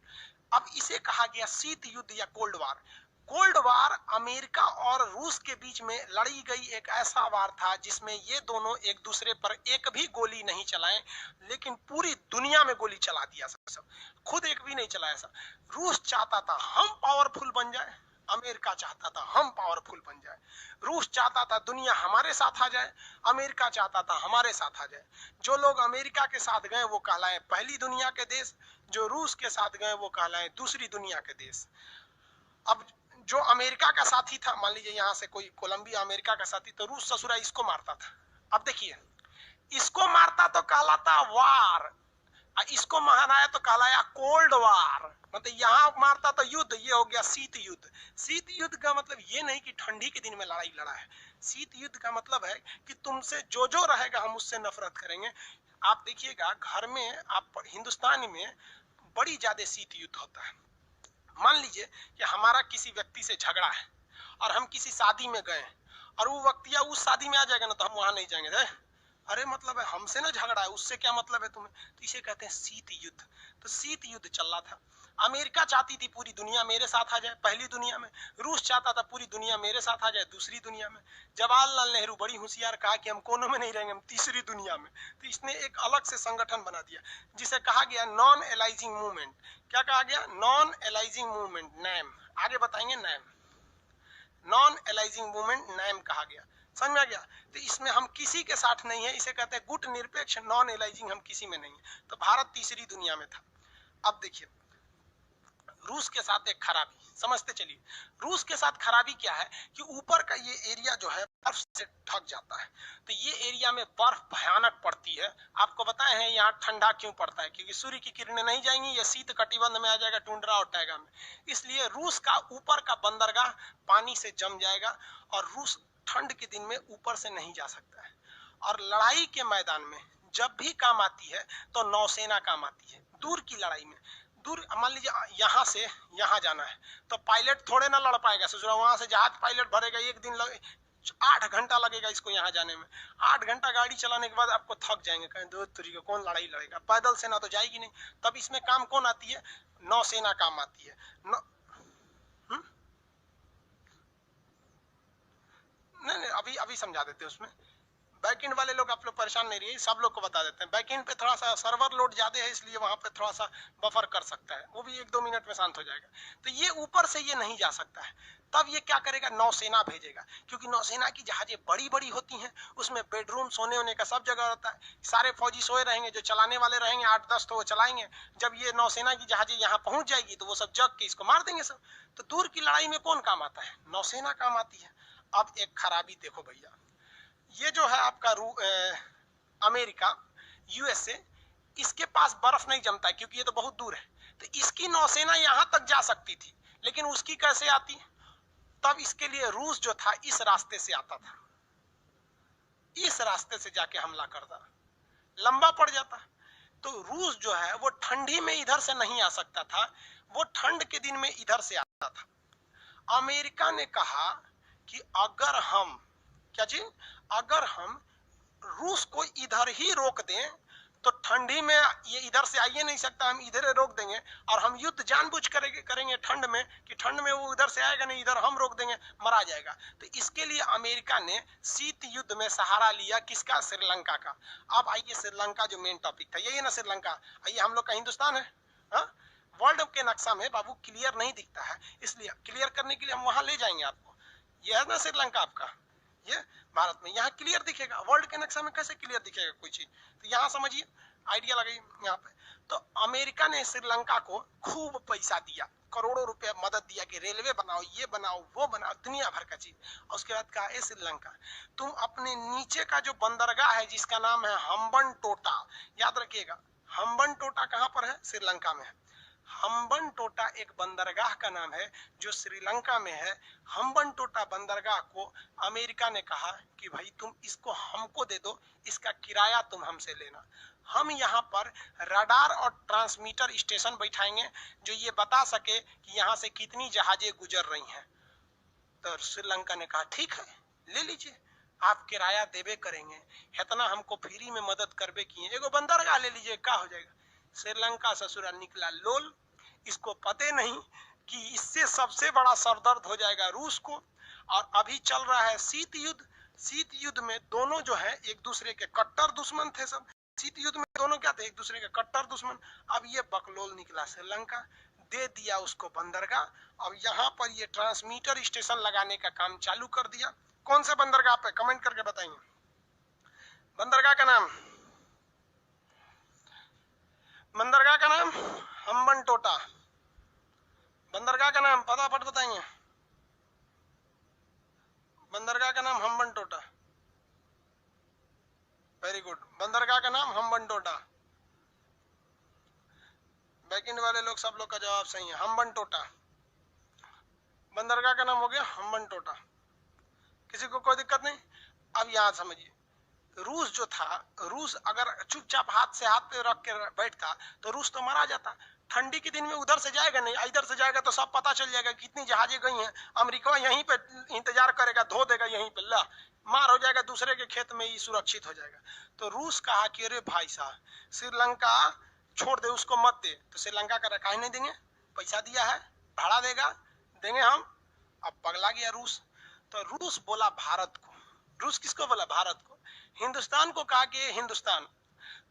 अब इसे कहा गया शीत युद्ध या cold war. Cold war America और रूस के बीच में लड़ी गई एक ऐसा वार था जिसमें ये दोनों एक दूसरे पर एक भी गोली नहीं चलाए, लेकिन पूरी दुनिया में गोली चला दिया सब, खुद एक भी नहीं चलाया सब। रूस चाहता था हम पावरफुल बन जाए, अमेरिका चाहता था हम पावरफुल बन जाए। रूस चाहता था दुनिया हमारे साथ आ जाए, अमेरिका चाहता था हमारे साथ आ जाए। जो लोग अमेरिका के साथ गए वो कहलाए पहली दुनिया के देश, जो रूस के साथ गए वो कहलाए दूसरी दुनिया के देश। अब जो अमेरिका का साथी था, मान लीजिए यहाँ से कोई कोलंबिया अमेरिका का साथी, तो रूस ससुरा इसको मारता था। अब देखिए, इसको मारता तो कहलाता वार, इसको महाराया तो कहलाया कोल्ड वार। मतलब यहाँ मारता तो युद्ध, ये हो गया शीत युद्ध। शीत युद्ध का मतलब ये नहीं कि ठंडी के दिन में लड़ाई लड़ा है। शीत युद्ध का मतलब है कि तुमसे जो जो रहेगा हम उससे नफरत करेंगे। आप देखिएगा घर में, आप हिंदुस्तान में बड़ी ज्यादा शीत युद्ध होता है। मान लीजिए कि हमारा किसी व्यक्ति से झगड़ा है और हम किसी शादी में गए और वो व्यक्ति उस शादी में आ जाएगा ना तो हम वहां नहीं जाएंगे। अरे मतलब है हमसे ना झगड़ा है, उससे क्या मतलब है तुम्हें? तो इसे कहते हैं शीत युद्ध। तो शीत युद्ध चल रहा था। अमेरिका चाहती थी पूरी दुनिया मेरे साथ आ जाए पहली दुनिया में, रूस चाहता था पूरी दुनिया मेरे साथ आ जाए दूसरी दुनिया में। जवाहरलाल नेहरू बड़ी होशियार कहा कि हम कोनों में नहीं रहेंगे, हम तीसरी दुनिया में। तो इसने एक अलग से संगठन बना दिया जिसे कहा गया नॉन एलाइजिंग मूवमेंट। क्या कहा गया? Non aligning movement, NAM. आगे बताएंगे NAM, non aligning movement NAM कहा गया। समझ में आ गया? तो इसमें हम किसी के साथ नहीं है, इसे कहते हैं गुट निरपेक्ष, नॉन एलाइजिंग, हम किसी में नहीं है। तो भारत तीसरी दुनिया में था। अब देखिए रूस के साथ एक खराबी समझते चलिए। रूस के साथ खराबी क्या है कि ऊपर का ये एरिया जो है बर्फ से ढक जाता है, तो ये एरिया में बर्फ भयानक पड़ती है। आपको बताए हैं यहाँ ठंडा क्यों पड़ता है? क्योंकि सूर्य की किरणें नहीं जाएंगी, ये शीत कटिबंध में आ जाएगा, टुंड्रा और टैगा में। इसलिए रूस का ऊपर का बंदरगाह पानी से जम जाएगा और रूस ठंड के दिन में ऊपर से नहीं जा सकता है। और लड़ाई के मैदान में जब भी काम आती है तो नौसेना काम आती है। दूर की लड़ाई में, दूर मान लीजिए यहाँ से यहाँ जाना है तो पायलट थोड़े ना लड़ पाएगा ससुरा, वहां से जहाज पायलट भरेगा, एक दिन 8 घंटा लगेगा इसको यहाँ जाने में। 8 घंटा गाड़ी चलाने के बाद आपको थक जाएंगे, कहें दो तरीके कौन लड़ाई लड़ेगा, पैदल सेना तो जाएगी नहीं। तब इसमें काम कौन आती है? नौसेना काम आती है। नहीं अभी अभी समझा देते हैं उसमें। बैकएंड वाले लोग आप लोग परेशान नहीं रहिए, सब लोग को बता देते हैं। बैकएंड पे थोड़ा सा सर्वर लोड ज्यादा है इसलिए वहां पे थोड़ा सा बफर कर सकता है, वो भी 1-2 मिनट में शांत हो जाएगा। तो ये ऊपर से ये नहीं जा सकता है, तब ये क्या करेगा? नौसेना भेजेगा। क्योंकि नौसेना की जहाजें बड़ी बड़ी होती हैं, उसमें बेडरूम सोने होने का सब जगह होता है। सारे फौजी सोए रहेंगे, जो चलाने वाले रहेंगे 8-10 तो वो चलाएंगे। जब ये नौसेना की जहाजें यहाँ पहुंच जाएगी तो वो सब जग के इसको मार देंगे सब। तो दूर की लड़ाई में कौन काम आता है? नौसेना काम आती है। अब एक खराबी देखो भैया, ये जो है आपका अमेरिका, यूएसए, इसके पास बर्फ नहीं जमता है क्योंकि ये तो बहुत दूर है। तो इसकी नौसेना यहां तक जा सकती थी, लेकिन उसकी कैसे आती? तब इसके लिए रूस जो था इस रास्ते से आता था, इस रास्ते से जाके हमला करता, लंबा पड़ जाता। तो रूस जो है वो ठंडी में इधर से नहीं आ सकता था, वो ठंड के दिन में इधर से आता था। अमेरिका ने कहा कि अगर हम क्या चीज? अगर हम रूस को इधर ही रोक दें तो ठंडी में ये इधर से आइए नहीं सकता, हम इधर रोक देंगे, और हम युद्ध जानबूझ करेंगे ठंड में कि ठंड में वो इधर से आएगा नहीं, इधर हम रोक देंगे, मरा जाएगा। तो इसके लिए अमेरिका ने शीत युद्ध में सहारा लिया किसका? श्रीलंका का। अब आइए श्रीलंका जो मेन टॉपिक था, यही है ना श्रीलंका। आइए, हम लोग का हिंदुस्तान है, वर्ल्ड के नक्शा में बाबू क्लियर नहीं दिखता है, इसलिए क्लियर करने के लिए हम वहां ले जाएंगे आपको। यह है ना श्रीलंका आपका, ये भारत में, यहाँ क्लियर दिखेगा। वर्ल्ड के नक्शा में कैसे क्लियर दिखेगा कोई चीज? तो यहाँ समझिए, आइडिया लगाइए यहाँ पे। तो अमेरिका ने श्रीलंका को खूब पैसा दिया, करोड़ों रुपया मदद दिया कि रेलवे बनाओ, ये बनाओ, वो बनाओ, दुनिया भर का चीज। और उसके बाद कहा, श्रीलंका तुम अपने नीचे का जो बंदरगाह है जिसका नाम है हम्बनटोटा, याद रखिएगा, हम्बनटोटा कहाँ पर है? श्रीलंका में है। हम्बनटोटा एक बंदरगाह का नाम है जो श्रीलंका में है। हम्बनटोटा बंदरगाह को अमेरिका ने कहा कि भाई तुम इसको हमको दे दो, इसका किराया तुम हमसे लेना। हम यहाँ पर रडार और ट्रांसमीटर स्टेशन बैठाएंगे जो ये बता सके कि यहाँ से कितनी जहाजें गुजर रही हैं। तो श्रीलंका ने कहा ठीक है, ले लीजिए, आप किराया देवे करेंगे, इतना हमको फ्री में मदद करबे किए, एगो बंदरगाह ले लीजिए, क्या हो जाएगा। श्रीलंका ससुरा निकला लोल, इसको पते नहीं कि इससे सबसे बड़ा सरदर्द हो जाएगा रूस को। और अभी चल रहा है शीत युद्ध। शीत युद्ध में दोनों जो है एक दूसरे के कट्टर दुश्मन थे सब। शीत युद्ध में दोनों क्या थे? एक दूसरे के कट्टर दुश्मन। अब ये बकलोल निकला श्रीलंका, दे दिया उसको बंदरगाह। अब यहाँ पर ये ट्रांसमीटर स्टेशन लगाने का काम चालू कर दिया। कौन से बंदरगाह पे? कमेंट करके बताएंगे बंदरगाह का नाम। बंदरगाह का नाम हम्बनटोटा। बंदरगाह का नाम फटाफट बताएंगे। बंदरगाह का नाम हम्बनटोटा। वेरी गुड, बंदरगाह का नाम हम्बनटोटा। बैकएंड वाले लोग सब लोग का जवाब सही है, हम्बनटोटा। बंदरगाह का नाम हो गया हम्बनटोटा। किसी को कोई दिक्कत नहीं? अब यहाँ समझिए, रूस जो था, रूस अगर चुपचाप हाथ से हाथ पे रख के बैठता तो रूस तो मारा जाता। ठंडी के दिन में उधर से जाएगा नहीं, इधर से जाएगा तो सब पता चल जाएगा कितनी जहाजें गई हैं। अमेरिका यहीं पे इंतजार करेगा, धो देगा यहीं पे, ला मार हो जाएगा, दूसरे के खेत में ही सुरक्षित हो जाएगा। तो रूस कहा कि अरे भाई साहब, श्रीलंका छोड़ दे, उसको मत दे। तो श्रीलंका का काहे नहीं देंगे, पैसा दिया है, भाड़ा देगा, देंगे हम। अब पगला गया रूस। तो रूस बोला भारत को, रूस किसको बोला? भारत को। हिंदुस्तान को कहा कि हिंदुस्तान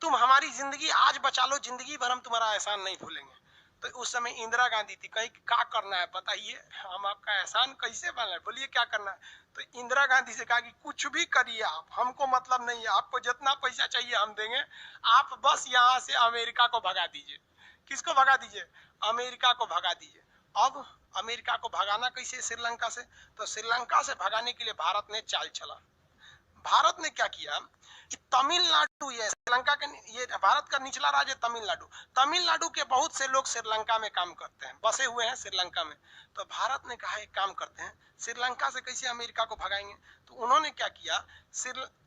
तुम हमारी जिंदगी आज बचा लो, जिंदगी भर हम तुम्हारा एहसान नहीं भूलेंगे। तो उस समय इंदिरा गांधी थी, कहीं क्या करना है बताइए, हम आपका एहसान कैसे भूलें, बोलिए क्या करना है। तो इंदिरा गांधी से कहा कि कुछ भी करिए आप, हमको मतलब नहीं है, आपको जितना पैसा चाहिए हम देंगे, आप बस यहाँ से अमेरिका को भगा दीजिए। किसको भगा दीजिए? अमेरिका को भगा दीजिए। अब अमेरिका को भगाना कैसे श्रीलंका से? तो श्रीलंका से भगाने के लिए भारत ने चाल चला। भारत ने क्या किया कि तमिलनाडु, ये श्रीलंका के, ये भारत का निचला राज्य तमिलनाडु, तमिलनाडु के बहुत से लोग श्रीलंका में काम करते हैं, बसे हुए हैं श्रीलंका में। तो भारत ने कहा एक काम करते हैं, श्रीलंका से कैसे अमेरिका को भगाएंगे। तो उन्होंने क्या किया,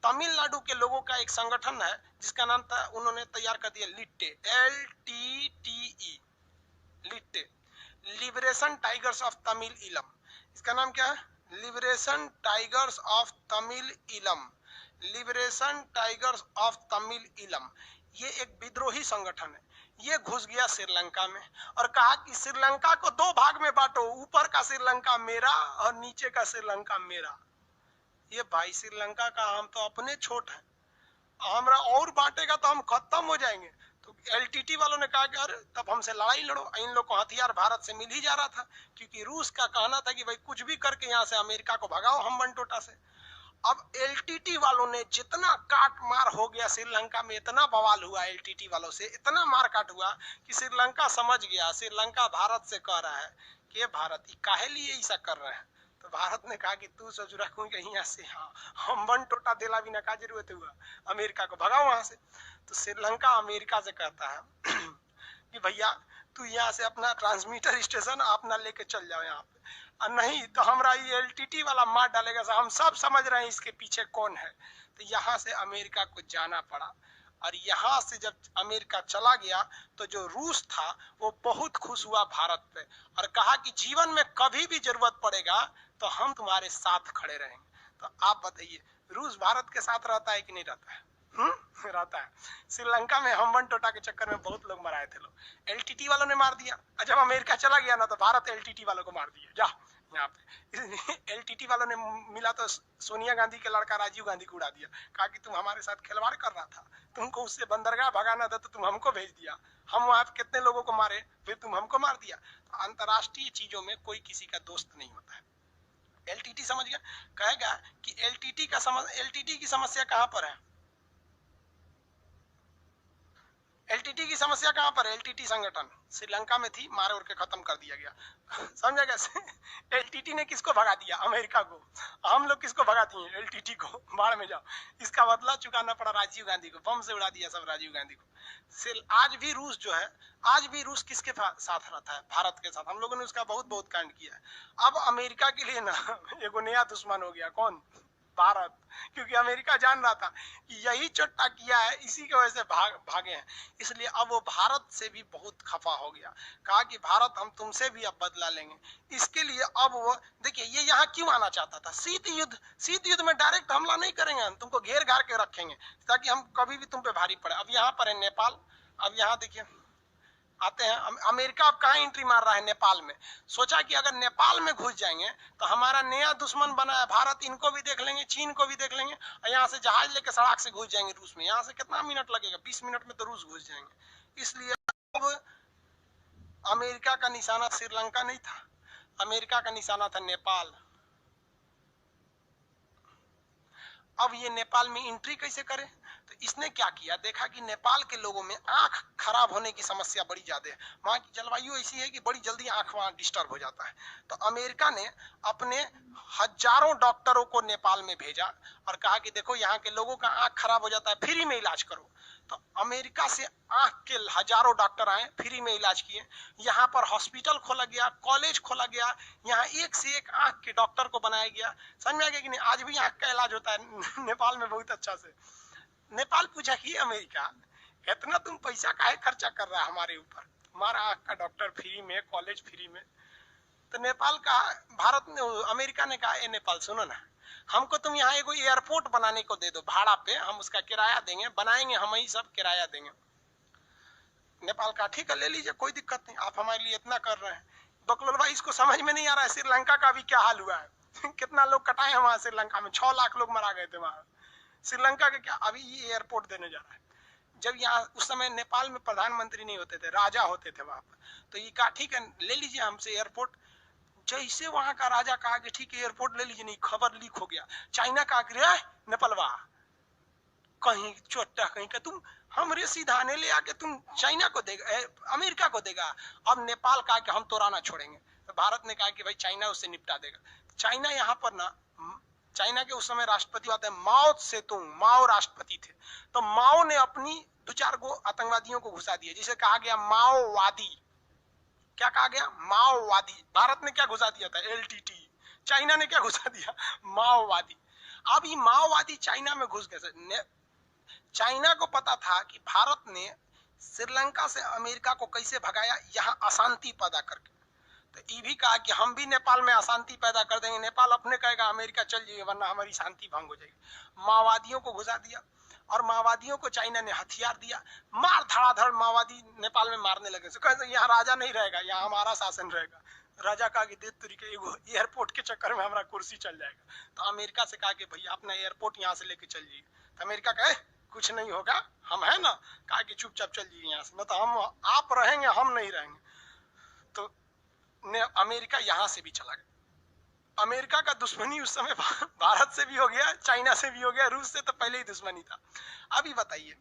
तमिलनाडु के लोगों का एक संगठन है जिसका नाम था, उन्होंने तैयार कर दिया लिट्टे, LTTE, LTTE, liberation tigers of Tamil इलम। इसका नाम क्या है? लिबरेशन टाइगर्स ऑफ तमिल इलम, लिबरेशन टाइगर्स ऑफ तमिल इलम। ये एक विद्रोही संगठन है। ये घुस गया श्रीलंका में और कहा कि श्रीलंका को दो भाग में बांटो, ऊपर का श्रीलंका मेरा और नीचे का श्रीलंका मेरा। ये भाई श्रीलंका का हम तो अपने छोट हैं, हमरा और बांटेगा तो हम खत्म हो जाएंगे। तो LTT वालों ने कहा कि अरे तब हमसे लड़ाई लड़ो। इन लोग को हथियार भारत से मिल ही जा रहा था, क्योंकि रूस का कहना था कि भाई कुछ भी करके यहाँ से अमेरिका को भगाओ हम्बनटोटा से। अब LTT वालों ने जितना काट मार हो गया श्रीलंका में, इतना बवाल हुआ LTT वालों से, इतना मार काट हुआ कि श्रीलंका समझ गया, श्रीलंका भारत से कह रहा है कि भारत काहे लिए ऐसा कर रहे हैं। तो भारत ने कहा कि तू सोच रखूं यहाँ से, हाँ हम्बनटोटा दिला बिना का जरूरत हुआ, अमेरिका को भगाओ वहां से। तो श्रीलंका अमेरिका से कहता है कि भैया तू यहाँ से अपना ट्रांसमीटर स्टेशन अपना लेके चल जाओ यहाँ पे, और नहीं तो हमारा ये LTT वाला मार डालेगा। हम सब समझ रहे हैं इसके पीछे कौन है। तो यहाँ से अमेरिका को जाना पड़ा, और यहाँ से जब अमेरिका चला गया तो जो रूस था वो बहुत खुश हुआ भारत पे और कहा कि जीवन में कभी भी जरूरत पड़ेगा तो हम तुम्हारे साथ खड़े रहेंगे। तो आप बताइए रूस भारत के साथ रहता है कि नहीं रहता है? रहता है। श्रीलंका में हम्बन टोटा के चक्कर में बहुत लोग मराए थे लोग, एलटीटी वालों ने मार दिया। और जब अमेरिका चला गया ना तो भारत एलटीटी वालों को मार दिया। जा यहाँ पे एलटीटी वालों ने मिला तो सोनिया गांधी के लड़का राजीव गांधी को उड़ा दिया, कहा कि तुम हमारे साथ खिलवाड़ कर रहा था, तुमको उससे बंदरगाह भगाना था तो तुम हमको भेज दिया, हम वहां कितने लोगों को मारे, फिर तुम हमको मार दिया। तो अंतरराष्ट्रीय चीजों में कोई किसी का दोस्त नहीं होता है। एलटीटी समझ गया, कहेगा कि एलटीटी की समस्या कहां पर है? एलटीटी की समस्या कहां पर है? एलटीटी संगठन श्रीलंका में थी, मारे उड़ के खत्म कर दिया गया। समझा कैसे? एलटीटी ने किसको भगा दिया? अमेरिका को। हम लोग किसको भगा दिए? एलटीटी को। बाढ़ में जाओ। इसका बदला चुकाना पड़ा राजीव गांधी को, बम से उड़ा दिया सब राजीव गांधी को। आज भी रूस जो है, आज भी रूस किसके साथ रहता है? भारत के साथ। हम लोगों ने उसका बहुत बहुत कांड किया है। अब अमेरिका के लिए ना एगो नया दुश्मन हो गया, कौन? भारत। क्योंकि अमेरिका जान रहा था कि यही चोट्टा किया है, इसी की वजह से भागे हैं, इसलिए अब वो भारत से भी बहुत खफा हो गया। कहा कि भारत हम तुमसे भी अब बदला लेंगे। इसके लिए अब वो देखिए ये यहाँ क्यों आना चाहता था? शीत युद्ध में डायरेक्ट हमला नहीं करेंगे, हम तुमको घेर घार के रखेंगे ताकि हम कभी भी तुम पे भारी पड़े। अब यहाँ पर है नेपाल, अब यहाँ देखिए आते हैं। अमेरिका अब कहाँ एंट्री मार रहा है? नेपाल में। सोचा कि अगर नेपाल में घुस जाएंगे तो हमारा नया दुश्मन बना है भारत, इनको भी देख लेंगे, चीन को भी देख लेंगे, और यहाँ से जहाज लेके सड़क से घुस जाएंगे रूस में। यहाँ से कितना मिनट लगेगा? 20 मिनट में तो रूस घुस जाएंगे। इसलिए अब अमेरिका का निशाना श्रीलंका नहीं था, अमेरिका का निशाना था नेपाल। अब ये नेपाल में एंट्री कैसे करे? तो इसने क्या किया, देखा कि नेपाल के लोगों में आंख खराब होने की समस्या बड़ी ज्यादा है, वहां की जलवायु ऐसी है कि बड़ी जल्दी आंख वहां डिस्टर्ब हो जाता है। तो अमेरिका ने अपने हजारों डॉक्टरों को नेपाल में भेजा और कहा कि देखो यहाँ के लोगों का आंख खराब हो जाता है, फ्री में इलाज करो। तो अमेरिका से आंख के हजारों डॉक्टर आए, फ्री में इलाज किए। यहाँ पर हॉस्पिटल खोला गया, कॉलेज खोला गया, यहाँ एक से एक आंख के डॉक्टर को बनाया गया। समझ में आ गया कि नहीं? आज भी आंख का इलाज होता है नेपाल में बहुत अच्छा से। नेपाल पूछा कि अमेरिका इतना तुम पैसा काहे खर्चा कर रहा है हमारे ऊपर, हमारा आंख का डॉक्टर फ्री में, कॉलेज फ्री में। तो नेपाल का भारत ने, अमेरिका ने कहा ए नेपाल सुनो ना, हमको तुम यहाँ एगो एयरपोर्ट बनाने को दे दो भाड़ा पे, हम उसका किराया देंगे, बनाएंगे हम ही सब, किराया देंगे। नेपाल का ठीक है ले लीजिए, कोई दिक्कत नहीं, आप हमारे लिए इतना कर रहे हैं। बकलोलवा इसको समझ में नहीं आ रहा है श्रीलंका का भी क्या हाल हुआ है कितना लोग कटाए हैं वहां श्रीलंका में, 6 लाख लोग मारा गए थे वहां। श्रीलंका के क्या अभी ये एयरपोर्ट देने जा रहा है। जब यहाँ उस समय नेपाल में प्रधानमंत्री नहीं होते थे, राजा होते थे वहां पर, तो ये कहा ठीक है ले लीजिए हमसे एयरपोर्ट। जैसे वहां का राजा कहा कि ठीक है एयरपोर्ट ले लीजिए, नहीं खबर लीक हो गया, चाइना कहा कि नेपालवा कहीं चोटा कहीं का तुम हमरे सीधाने ले आके तुम चाइना को देगा, अमेरिका को देगा। अब नेपाल कहा कि हम तोड़ा ना छोड़ेंगे, तो भारत ने कहा कि भाई चाइना उससे निपटा देगा। चाइना यहाँ पर ना, चाइना के उस समय राष्ट्रपति आते हैं माओ सेतुंग, माओ राष्ट्रपति थे। तो माओ ने अपनी 2-4 गो आतंकवादियों को घुसा दिया, जिसे कहा गया माओवादी। क्या कहा गया? माओवादी। भारत ने क्या घुसा दिया था? एलटीटी। चाइना ने क्या घुसा दिया? माओवादी। अब ये माओवादी चाइना में घुस गए। चाइना को पता था कि भारत ने श्रीलंका से अमेरिका को कैसे भगाया, यहाँ अशांति पैदा करके। तो ये भी कहा कि हम भी नेपाल में अशांति पैदा कर देंगे, नेपाल अपने कहेगा अमेरिका चल जाइए वरना हमारी शांति भंग हो जाएगी। माओवादियों को घुसा दिया और माओवादियों को चाइना ने हथियार दिया, मार धड़ाधड़ माओवादी नेपाल में मारने लगे। कहे यहाँ राजा नहीं रहेगा, यहाँ हमारा शासन रहेगा। राजा कहा कि तरीके एयरपोर्ट के चक्कर में हमारा कुर्सी चल जाएगा। तो अमेरिका से कहा कि भैया अपना एयरपोर्ट यहाँ से लेके चल जाइए। तो अमेरिका कहे कुछ नहीं होगा, हम है ना, कहा कि चुपचाप चल जाइए यहाँ से, मतलब हम आप रहेंगे हम नहीं रहेंगे। तो अमेरिका यहाँ से भी चला गया। अमेरिका का दुश्मनी उस समय भारत से भी हो गया, चाइना से भी हो गया, रूस से तो पहले ही दुश्मनी था। अभी बताइए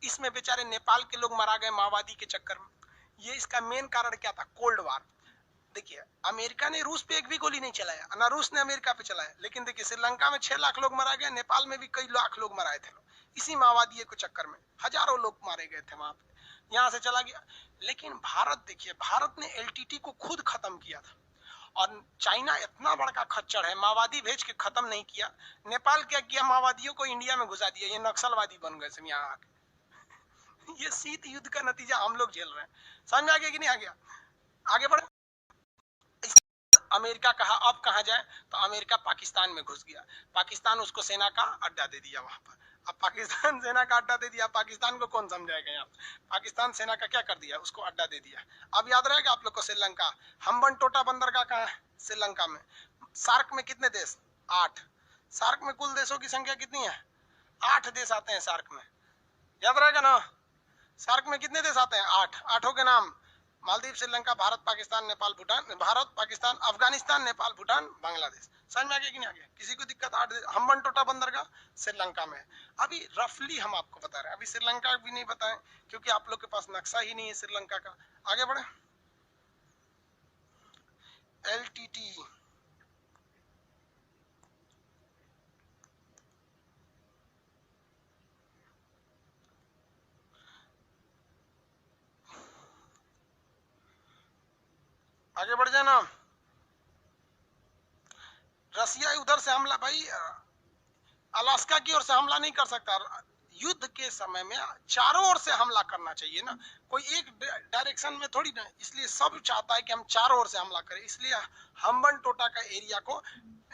इसमें बेचारे नेपाल के लोग मारा गए माओवादी के चक्कर में। ये इसका मेन कारण क्या था? Cold war. देखिए अमेरिका ने रूस पे एक भी गोली नहीं चलाया, ना रूस ने अमेरिका पे चलाया। लेकिन देखिए श्रीलंका में 6 लाख लोग मारा गया, नेपाल में भी कई लाख लोग मारे थे लोग, इसी माओवादी के चक्कर में हजारों लोग मारे गए थे वहां पे, यहाँ से चला गया। लेकिन भारत देखिए, भारत ने एलटीटी को खुद खत्म किया था, और चाइना इतना बड़ा खच्चर है, माओवादी भेज के खत्म नहीं किया। नेपाल क्या किया? माओवादियों को इंडिया में घुसा दिया, ये नक्सलवादी बन गए सब यहाँ आके। ये शीत युद्ध का नतीजा हम लोग झेल रहे हैं। समझ में आ गया कि नहीं आ गया? आगे बढ़े। अमेरिका कहा अब कहाँ जाए, तो अमेरिका पाकिस्तान में घुस गया। पाकिस्तान उसको सेना का अड्डा दे दिया वहां पर। अब पाकिस्तान सेना का अड्डा दे दिया, पाकिस्तान को कौन समझाएगा यहाँ। पाकिस्तान सेना का क्या कर दिया, उसको अड्डा दे दिया। अब याद रहेगा आप लोग को श्रीलंका, हम्बन टोटा बंदरगाह कहाँ है, श्रीलंका में। सार्क में कितने देश, 8। सार्क में कुल देशों की संख्या कितनी है, 8 देश आते हैं सार्क में, याद रहेगा ना। सार्क में कितने देश आते हैं, 8। 8 के नाम, मालदीव, श्रीलंका, भारत, पाकिस्तान, नेपाल, भूटान, भारत, पाकिस्तान, अफगानिस्तान, नेपाल, भूटान, बांग्लादेश। समझ में आ गया कि नहीं आ गया, किसी को दिक्कत। 8 हम्बन टोटा बंदरगाह श्रीलंका में है। अभी रफली हम आपको बता रहे हैं, अभी श्रीलंका भी नहीं बताएं क्योंकि आप लोग के पास नक्शा ही नहीं है श्रीलंका का। आगे बढ़े, LTT, आगे बढ़ जाना। रसिया उधर से हमला, भाई अलास्का की ओर से हमला नहीं कर सकता। युद्ध के समय में चारों ओर से हमला करना चाहिए ना, कोई एक डायरेक्शन में थोड़ी ना। इसलिए सब चाहता है कि हम चारों ओर से हमला करें। इसलिए हम्बन टोटा का एरिया को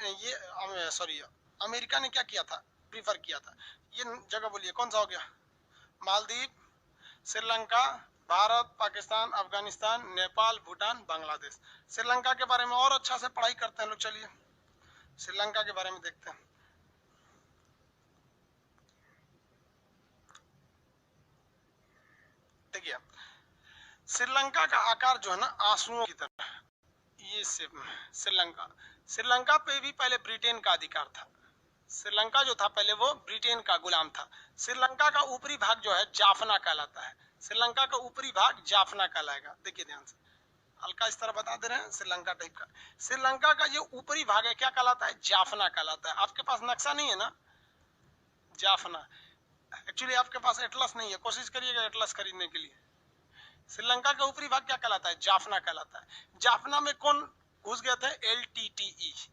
ये सॉरी अमेरिका ने क्या किया था, प्रीफर किया था। ये जगह बोलिए कौन सा हो गया, मालदीव, श्रीलंका, भारत, पाकिस्तान, अफगानिस्तान, नेपाल, भूटान, बांग्लादेश। श्रीलंका के बारे में और अच्छा से पढ़ाई करते हैं लोग। चलिए श्रीलंका के बारे में देखते हैं। देखिए श्रीलंका का आकार जो है ना आंसुओं की तरह, ये श्रीलंका, श्रीलंका पे भी पहले ब्रिटेन का अधिकार था। श्रीलंका जो था पहले वो ब्रिटेन का गुलाम था। श्रीलंका का ऊपरी भाग जो है जाफना कहलाता है। श्रीलंका का ऊपरी भाग जाफना कहलाएगा। देखिए ध्यान से, हल्का इस तरह बता दे रहे हैं श्रीलंका टाइप का। श्रीलंका का जो ऊपरी भाग है क्या कहलाता है, जाफना कहलाता है। आपके पास नक्शा नहीं है ना, जाफना। एक्चुअली आपके पास एटलस नहीं है, कोशिश करिएगा एटलस खरीदने के लिए। श्रीलंका का ऊपरी भाग क्या कहलाता है, जाफना कहलाता है। जाफना में कौन घुस गए थे,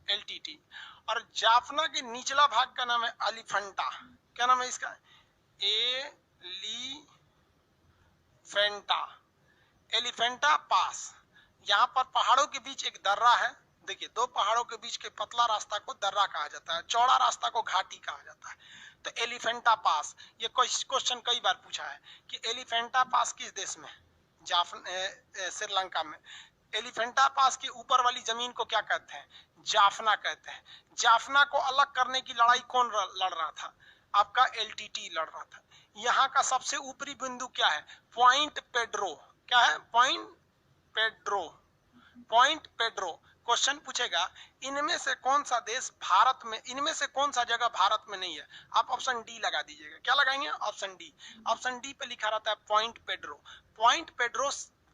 LTT। और जाफना के निचला भाग का नाम है एलिफेंटा। क्या नाम है इसका, एलिफेंटा पास। यहाँ पर पहाड़ों के बीच एक दर्रा है। देखिए दो पहाड़ों के बीच के पतला रास्ता को दर्रा कहा जाता है, चौड़ा रास्ता को घाटी कहा जाता है। तो एलिफेंटा पास, ये क्वेश्चन कई बार पूछा है कि एलिफेंटा पास किस देश में, श्रीलंका में। एलिफेंटा पास के ऊपर वाली जमीन को क्या कहते हैं, जाफना कहते हैं। जाफना को अलग करने की लड़ाई कौन लड़ रहा था, आपका LTT लड़ रहा था। यहाँ का सबसे ऊपरी बिंदु क्या है, पॉइंट पेड्रो। क्या है, पॉइंट पेड्रो। क्वेश्चन पूछेगा इनमें से कौन सा देश भारत में, इनमें से कौन सा जगह भारत में नहीं है। आप ऑप्शन डी लगा दीजिएगा। क्या लगाएंगे, ऑप्शन डी। ऑप्शन डी पे लिखा रहता है point Pedro. Point Pedro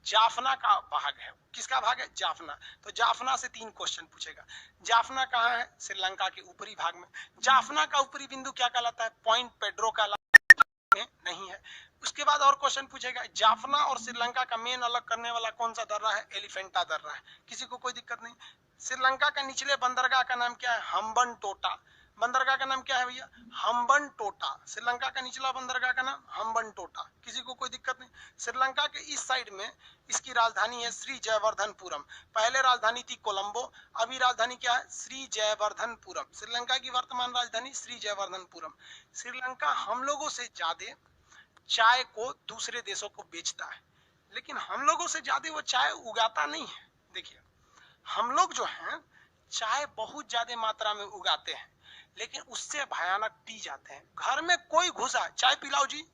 Jaffna का भाग है। किसका भाग है, जाफना। तो जाफना से 3 क्वेश्चन पूछेगा। जाफना कहाँ है, श्रीलंका के ऊपरी भाग में। जाफना का ऊपरी बिंदु क्या कहलाता है, पॉइंट पेड्रो का नहीं है। उसके बाद और क्वेश्चन पूछेगा, जाफना और श्रीलंका का मेन अलग करने वाला कौन सा दर्रा है, एलिफेंटा दर्रा है। किसी को कोई दिक्कत नहीं। श्रीलंका का निचले बंदरगाह का नाम क्या है, हम्बन टोटा। बंदरगाह का नाम क्या है भैया, हम्बन टोटा। श्रीलंका का निचला बंदरगाह का नाम हम्बन टोटा। किसी को कोई दिक्कत नहीं। श्रीलंका के इस साइड में इसकी राजधानी है श्री जयवर्धनपुरम। पहले राजधानी थी कोलंबो, अभी राजधानी क्या है, श्री जयवर्धनपुरम। श्रीलंका की वर्तमान राजधानी श्री जयवर्धनपुरम। श्रीलंका हम लोगों से ज्यादा चाय को दूसरे देशों को बेचता है, लेकिन हम लोगों से ज्यादा वो चाय उगाता नहीं है। देखिए हम लोग जो हैं चाय बहुत ज्यादा मात्रा में उगाते हैं, लेकिन उससे भयानक पी जाते हैं। घर में कोई घुसा, चाय पिलाओ जी,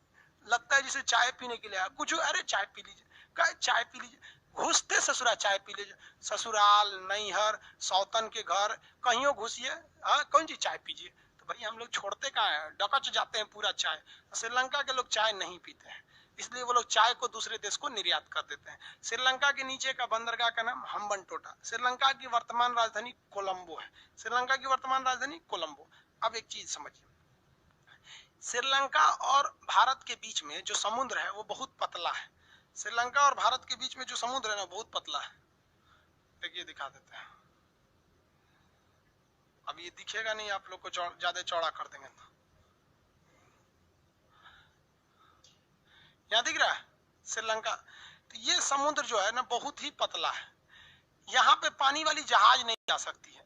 लगता है जिसे चाय पीने के लिए आया। कुछ अरे चाय पी लीजिए, कहे चाय पी लीजिए, घुसते ससुरा चाय पी लीजिए। ससुराल, नैहर, सौतन के घर, कहीं घुसिए, कौन जी चाय पीजिए। तो भाई हम लोग छोड़ते कहाँ है, डकच जाते हैं पूरा चाय। श्रीलंका के लोग चाय नहीं पीते हैं, इसलिए वो लोग चाय को दूसरे देश को निर्यात कर देते हैं। श्रीलंका के नीचे का बंदरगाह का नाम हम्बन टोटा। श्रीलंका की वर्तमान राजधानी कोलंबो है। श्रीलंका की वर्तमान राजधानी कोलंबो। अब एक चीज समझिए, श्रीलंका और भारत के बीच में जो समुद्र है वो बहुत पतला है। श्रीलंका और भारत के बीच में जो समुद्र है ना बहुत पतला है। देखिए दिखा देते हैं। अब ये दिखेगा नहीं, आप लोग को ज्यादा चौड़ा कर देंगे तो। यहाँ दिख रहा है श्रीलंका। तो ये समुद्र जो है ना बहुत ही पतला है। यहाँ पे पानी वाली जहाज नहीं जा सकती है।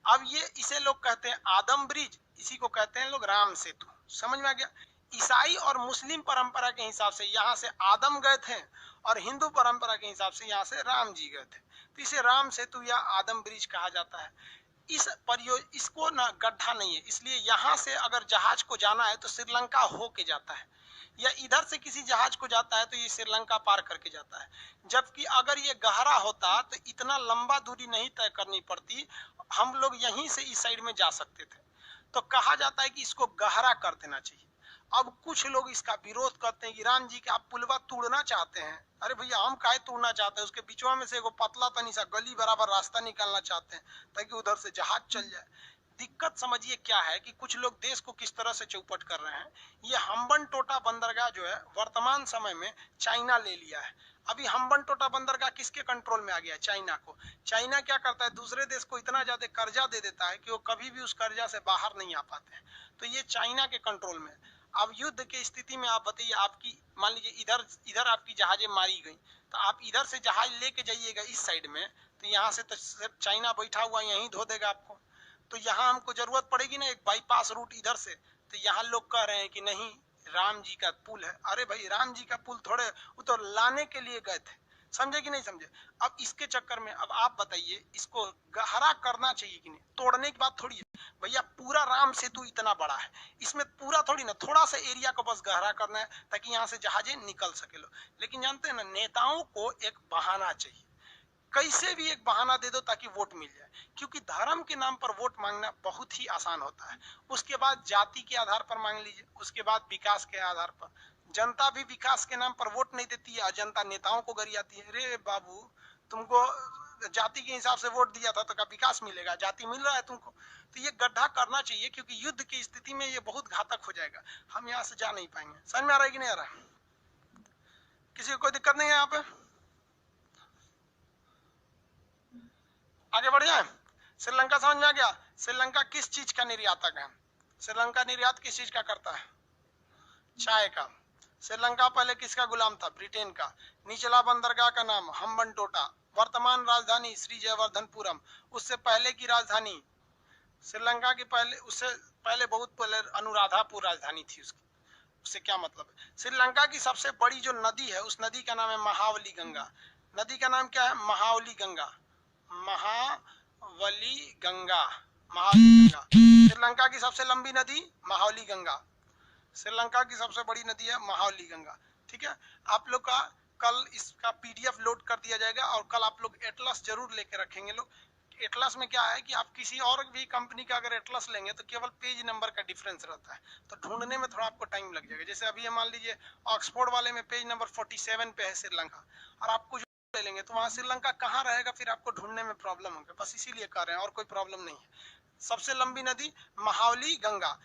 अब ये इसे लोग कहते हैं आदम ब्रिज, इसी को कहते हैं लोग राम सेतु। समझ में आ गया। ईसाई और मुस्लिम परंपरा के हिसाब से यहाँ से आदम गए थे और हिंदू परंपरा के हिसाब से यहाँ से राम जी गए थे, तो इसे राम सेतु या आदम ब्रिज कहा जाता है। इसको ना गड्ढा नहीं है, इसलिए यहाँ से अगर जहाज को जाना है तो श्रीलंका होके जाता है, या इधर से किसी जहाज को जाता है तो ये श्रीलंका पार करके जाता है। जबकि अगर ये गहरा होता तो इतना लंबा दूरी नहीं तय करनी पड़ती, हम लोग यहीं से इस साइड में जा सकते थे। तो कहा जाता है कि इसको गहरा कर देना चाहिए। अब कुछ लोग इसका विरोध करते हैं कि राम जी के आप पुलवा तोड़ना चाहते हैं। अरे भैया हम काहे तोड़ना चाहते हैं, उसके बीचवा में से एगो पतला तनी सा गली बराबर रास्ता निकालना चाहते हैं ताकि उधर से जहाज चल जाए। दिक्कत समझिए क्या है कि कुछ लोग देश को किस तरह से चौपट कर रहे हैं। ये हम्बनटोटा बंदरगाह जो है वर्तमान समय में चाइना ले लिया है। अभी हम्बनटोटा बंदरगाह किसके कंट्रोल में आ गया है? चाइना को। चाइना क्या करता है, दूसरे देश को इतना ज्यादा कर्जा दे देता है कि वो कभी भी उस कर्जा से बाहर नहीं आ पाते हैं। तो ये चाइना के कंट्रोल में। अब युद्ध की स्थिति में आप बताइए, आपकी मान लीजिए इधर आपकी जहाजें मारी गई, तो आप इधर से जहाज लेके जाइएगा इस साइड में, तो यहाँ से तो सिर्फ चाइना बैठा हुआ यहीं धो देगा आपको। तो यहाँ हमको जरूरत पड़ेगी ना एक बाईपास रूट इधर से। तो यहाँ लोग कह रहे हैं कि नहीं राम जी का पुल है। अरे भाई राम जी का पुल थोड़े, वो तो लाने के लिए गए थे। समझे कि नहीं समझे। अब इसके चक्कर में अब आप बताइए इसको गहरा करना चाहिए कि नहीं। तोड़ने की बात थोड़ी है भैया, पूरा राम सेतु इतना बड़ा है, इसमें पूरा थोड़ी ना, थोड़ा सा एरिया को बस गहरा करना है ताकि यहाँ से जहाजें निकल सके लो। लेकिन जानते हैं ना, नेताओं को एक बहाना चाहिए, कैसे भी एक बहाना दे दो ताकि वोट मिल जाए। क्योंकि धर्म के नाम पर वोट मांगना बहुत ही आसान होता है। उसके बाद जाति के आधार पर मांग लीजिए, उसके बाद विकास के आधार पर। जनता भी विकास के नाम पर वोट नहीं देती है और जनता नेताओं को गरियाती है। रे बाबू तुमको जाति के हिसाब से वोट दिया था तो क्या विकास मिलेगा? जाति मिल रहा है तुमको। तो ये गड्ढा करना चाहिए क्योंकि युद्ध की स्थिति में ये बहुत घातक हो जाएगा, हम यहाँ से जा नहीं पाएंगे। समझ में आ रहा है कि नहीं आ रहा है? किसी को कोई दिक्कत नहीं है यहाँ पे? आगे बढ़ जाए। श्रीलंका समझ में आ गया। श्रीलंका किस चीज का निर्यातक है? श्रीलंका निर्यात किस चीज का करता है? चाय का। श्रीलंका पहले किसका गुलाम था? ब्रिटेन का। निचला बंदरगाह का नाम हम्बनटोटा। वर्तमान राजधानी श्री जयवर्धनपुरम। उससे पहले की राजधानी श्रीलंका की उससे पहले बहुत पहले अनुराधापुर राजधानी थी उसकी। उससे क्या मतलब है? श्रीलंका की सबसे बड़ी जो नदी है उस नदी का नाम है महावली गंगा। नदी का नाम क्या है? महावली गंगा। महावली गंगा। महावली गंगा श्रीलंका की सबसे लंबी नदी महावली गंगा। श्रीलंका की सबसे बड़ी नदी है महावली गंगा। ठीक है, आप लोग का कल इसका पीडीएफ लोड कर दिया जाएगा और कल आप लोग एटलस जरूर लेके रखेंगे लोग। एटलस में क्या है कि आप किसी और भी कंपनी का अगर एटलस लेंगे तो केवल पेज नंबर का डिफरेंस रहता है, तो ढूंढने में थोड़ा आपको टाइम लग जाएगा। जैसे अभी मान लीजिए ऑक्सफोर्ड वाले में पेज नंबर 47 पे है श्रीलंका, और आपको ले लेंगे तो वहां श्रीलंका कहाँ रहेगा, फिर आपको ढूंढने में प्रॉब्लम होगा। बस इसीलिए कर रहे हैं और कोई प्रॉब्लम नहीं है। सबसे लंबी नदी महावली गंगा।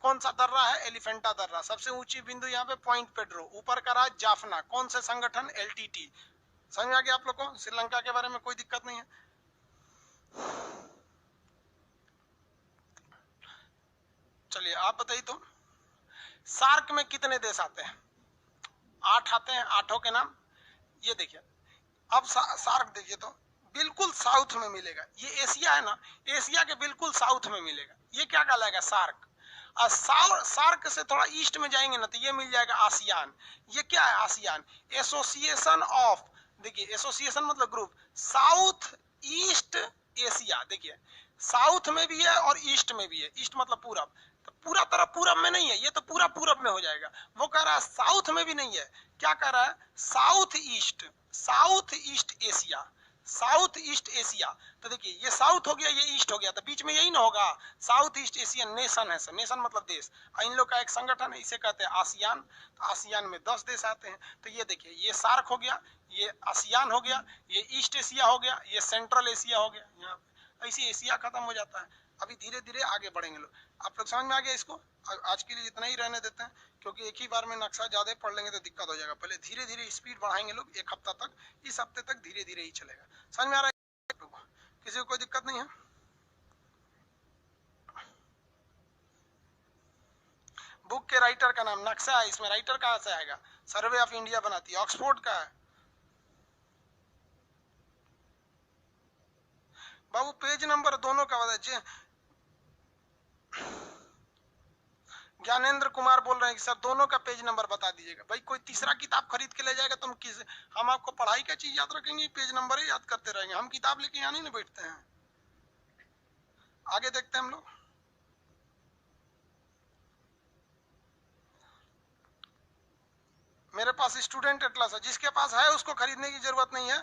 कौन सा दर्रा है? एलिफेंटा दर्रा। सबसे ऊंची बिंदु यहाँ पे पॉइंट पेड्रो। ऊपर का राज जाफना। कौन से संगठन? एलटीटी। समझ आ गया आप लोग को? श्रीलंका के बारे में कोई दिक्कत नहीं है। चलिए आप बताइए तो सार्क में कितने देश आते हैं? 8 आते हैं। 8 के नाम ये देखिए। अब सार्क देखिए तो बिल्कुल साउथ में मिलेगा। ये एशिया है ना, एशिया के बिल्कुल साउथ में मिलेगा। ये क्या कहलाएगा? सार्क। सार्क से थोड़ा ईस्ट में जाएंगे ना तो ये मिल जाएगा आसियान। ये क्या है? आसियान एसोसिएशन ऑफ, देखिए एसोसिएशन मतलब ग्रुप, साउथ ईस्ट एशिया। देखिए साउथ में भी है और ईस्ट में भी है। ईस्ट मतलब पूरब, तो पूरा तरफ पूरब में नहीं है, ये तो पूरा पूरब में हो जाएगा। वो कह रहा है साउथ में भी नहीं है। क्या कह रहा है? South east Asia. South east Asia. तो देखिए ये साउथ हो गया, ये ईस्ट हो गया, तो बीच में यही ना होगा। साउथ ईस्ट एशियन नेशन है। नेशन मतलब देश। इन लोग का एक संगठन है, इसे कहते हैं आसियान। तो आसियान में 10 देश आते हैं। तो ये देखिए ये सार्क हो गया, ये आसियान हो गया, ये ईस्ट एशिया हो गया, ये सेंट्रल एशिया हो गया। यहाँ ऐसे एशिया खत्म हो जाता है। अभी धीरे धीरे आगे बढ़ेंगे लोग। आप लोग समझ में आ गया इसको? आज के लिए इतना ही रहने देते हैं क्योंकि एक ही बार में नक्शा ज्यादा पढ़ लेंगे तो दिक्कत हो जाएगा। पहले धीरे धीरे स्पीड बढ़ाएंगे लोग, एक हफ्ता तक। इस हफ्ते तक धीरे धीरे ही चलेगा। समझ में आ रहा है? किसी को कोई दिक्कत नहीं है? बुक के राइटर का नाम नक्शा है, इसमें राइटर कहाँ से आएगा? सर्वे ऑफ इंडिया बनाती है, ऑक्सफोर्ड का है। बाबू पेज नंबर दोनों का बता। ज्ञानेंद्र कुमार बोल रहे हैं कि सर दोनों का पेज नंबर बता दीजिएगा। भाई कोई तीसरा किताब खरीद के ले जाएगा तो हम आपको पढ़ाई का चीज याद रखेंगे, पेज नंबर ही याद करते रहेंगे। हम किताब लेके यहाँ नहीं बैठते हैं। आगे देखते हैं हम लोग। मेरे पास स्टूडेंट एटलस है, जिसके पास है उसको खरीदने की जरूरत नहीं है।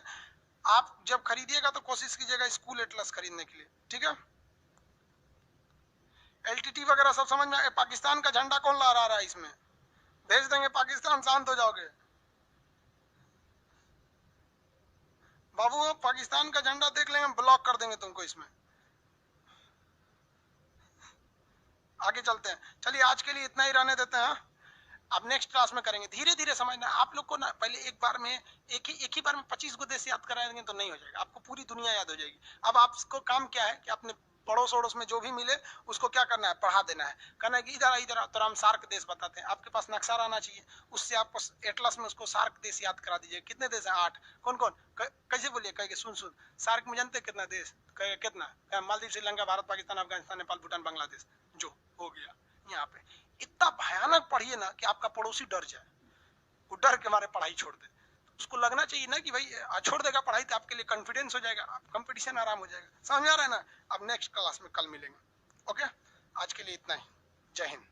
आप जब खरीदिएगा तो कोशिश कीजिएगा स्कूल एटलस खरीदने के लिए, ठीक है। एलटीटी वगैरह सब समझ में। पाकिस्तान का झंडा कौन लहरा रहा है इसमें? भेज देंगे पाकिस्तान, शांत हो जाओगे बाबू। पाकिस्तान का झंडा देख लेंगे, ब्लॉक कर देंगे तुमको इसमें। आगे चलते हैं, चलिए आज के लिए इतना ही रहने देते हैं। अब नेक्स्ट क्लास में करेंगे, धीरे धीरे समझना। आप लोग को ना पहले एक बार में एक ही बार में 25 को देश याद कराएंगे तो नहीं हो जाएगा, आपको पूरी दुनिया याद हो जाएगी। अब आपको काम क्या है कि अपने पड़ोस वड़ोस में जो भी मिले उसको क्या करना है, पढ़ा देना है। कहना है कि इधर इधर तो हम सार्क देश बताते हैं, आपके पास नक्शा रहना चाहिए, उससे आपको एटलस में उसको सार्क देश याद करा दीजिए। कितने देश है? 8। कौन कौन? कैसे बोलिए? कह सुन सार्क में जानते कितना देश? कितना? मालदीव, श्रीलंका, भारत, पाकिस्तान, अफगानिस्तान, नेपाल, भूटान, बांग्लादेश। जो हो गया यहाँ पे। इतना भयानक पढ़िए ना कि आपका पड़ोसी डर जाए, वो डर के मारे पढ़ाई छोड़ दे। उसको लगना चाहिए ना कि भाई छोड़ देगा पढ़ाई तो आपके लिए कॉन्फिडेंस हो जाएगा, कंपटीशन आराम हो जाएगा। समझ आ रहा है ना? अब नेक्स्ट क्लास में कल मिलेंगे। ओके, आज के लिए इतना ही। जय हिंद।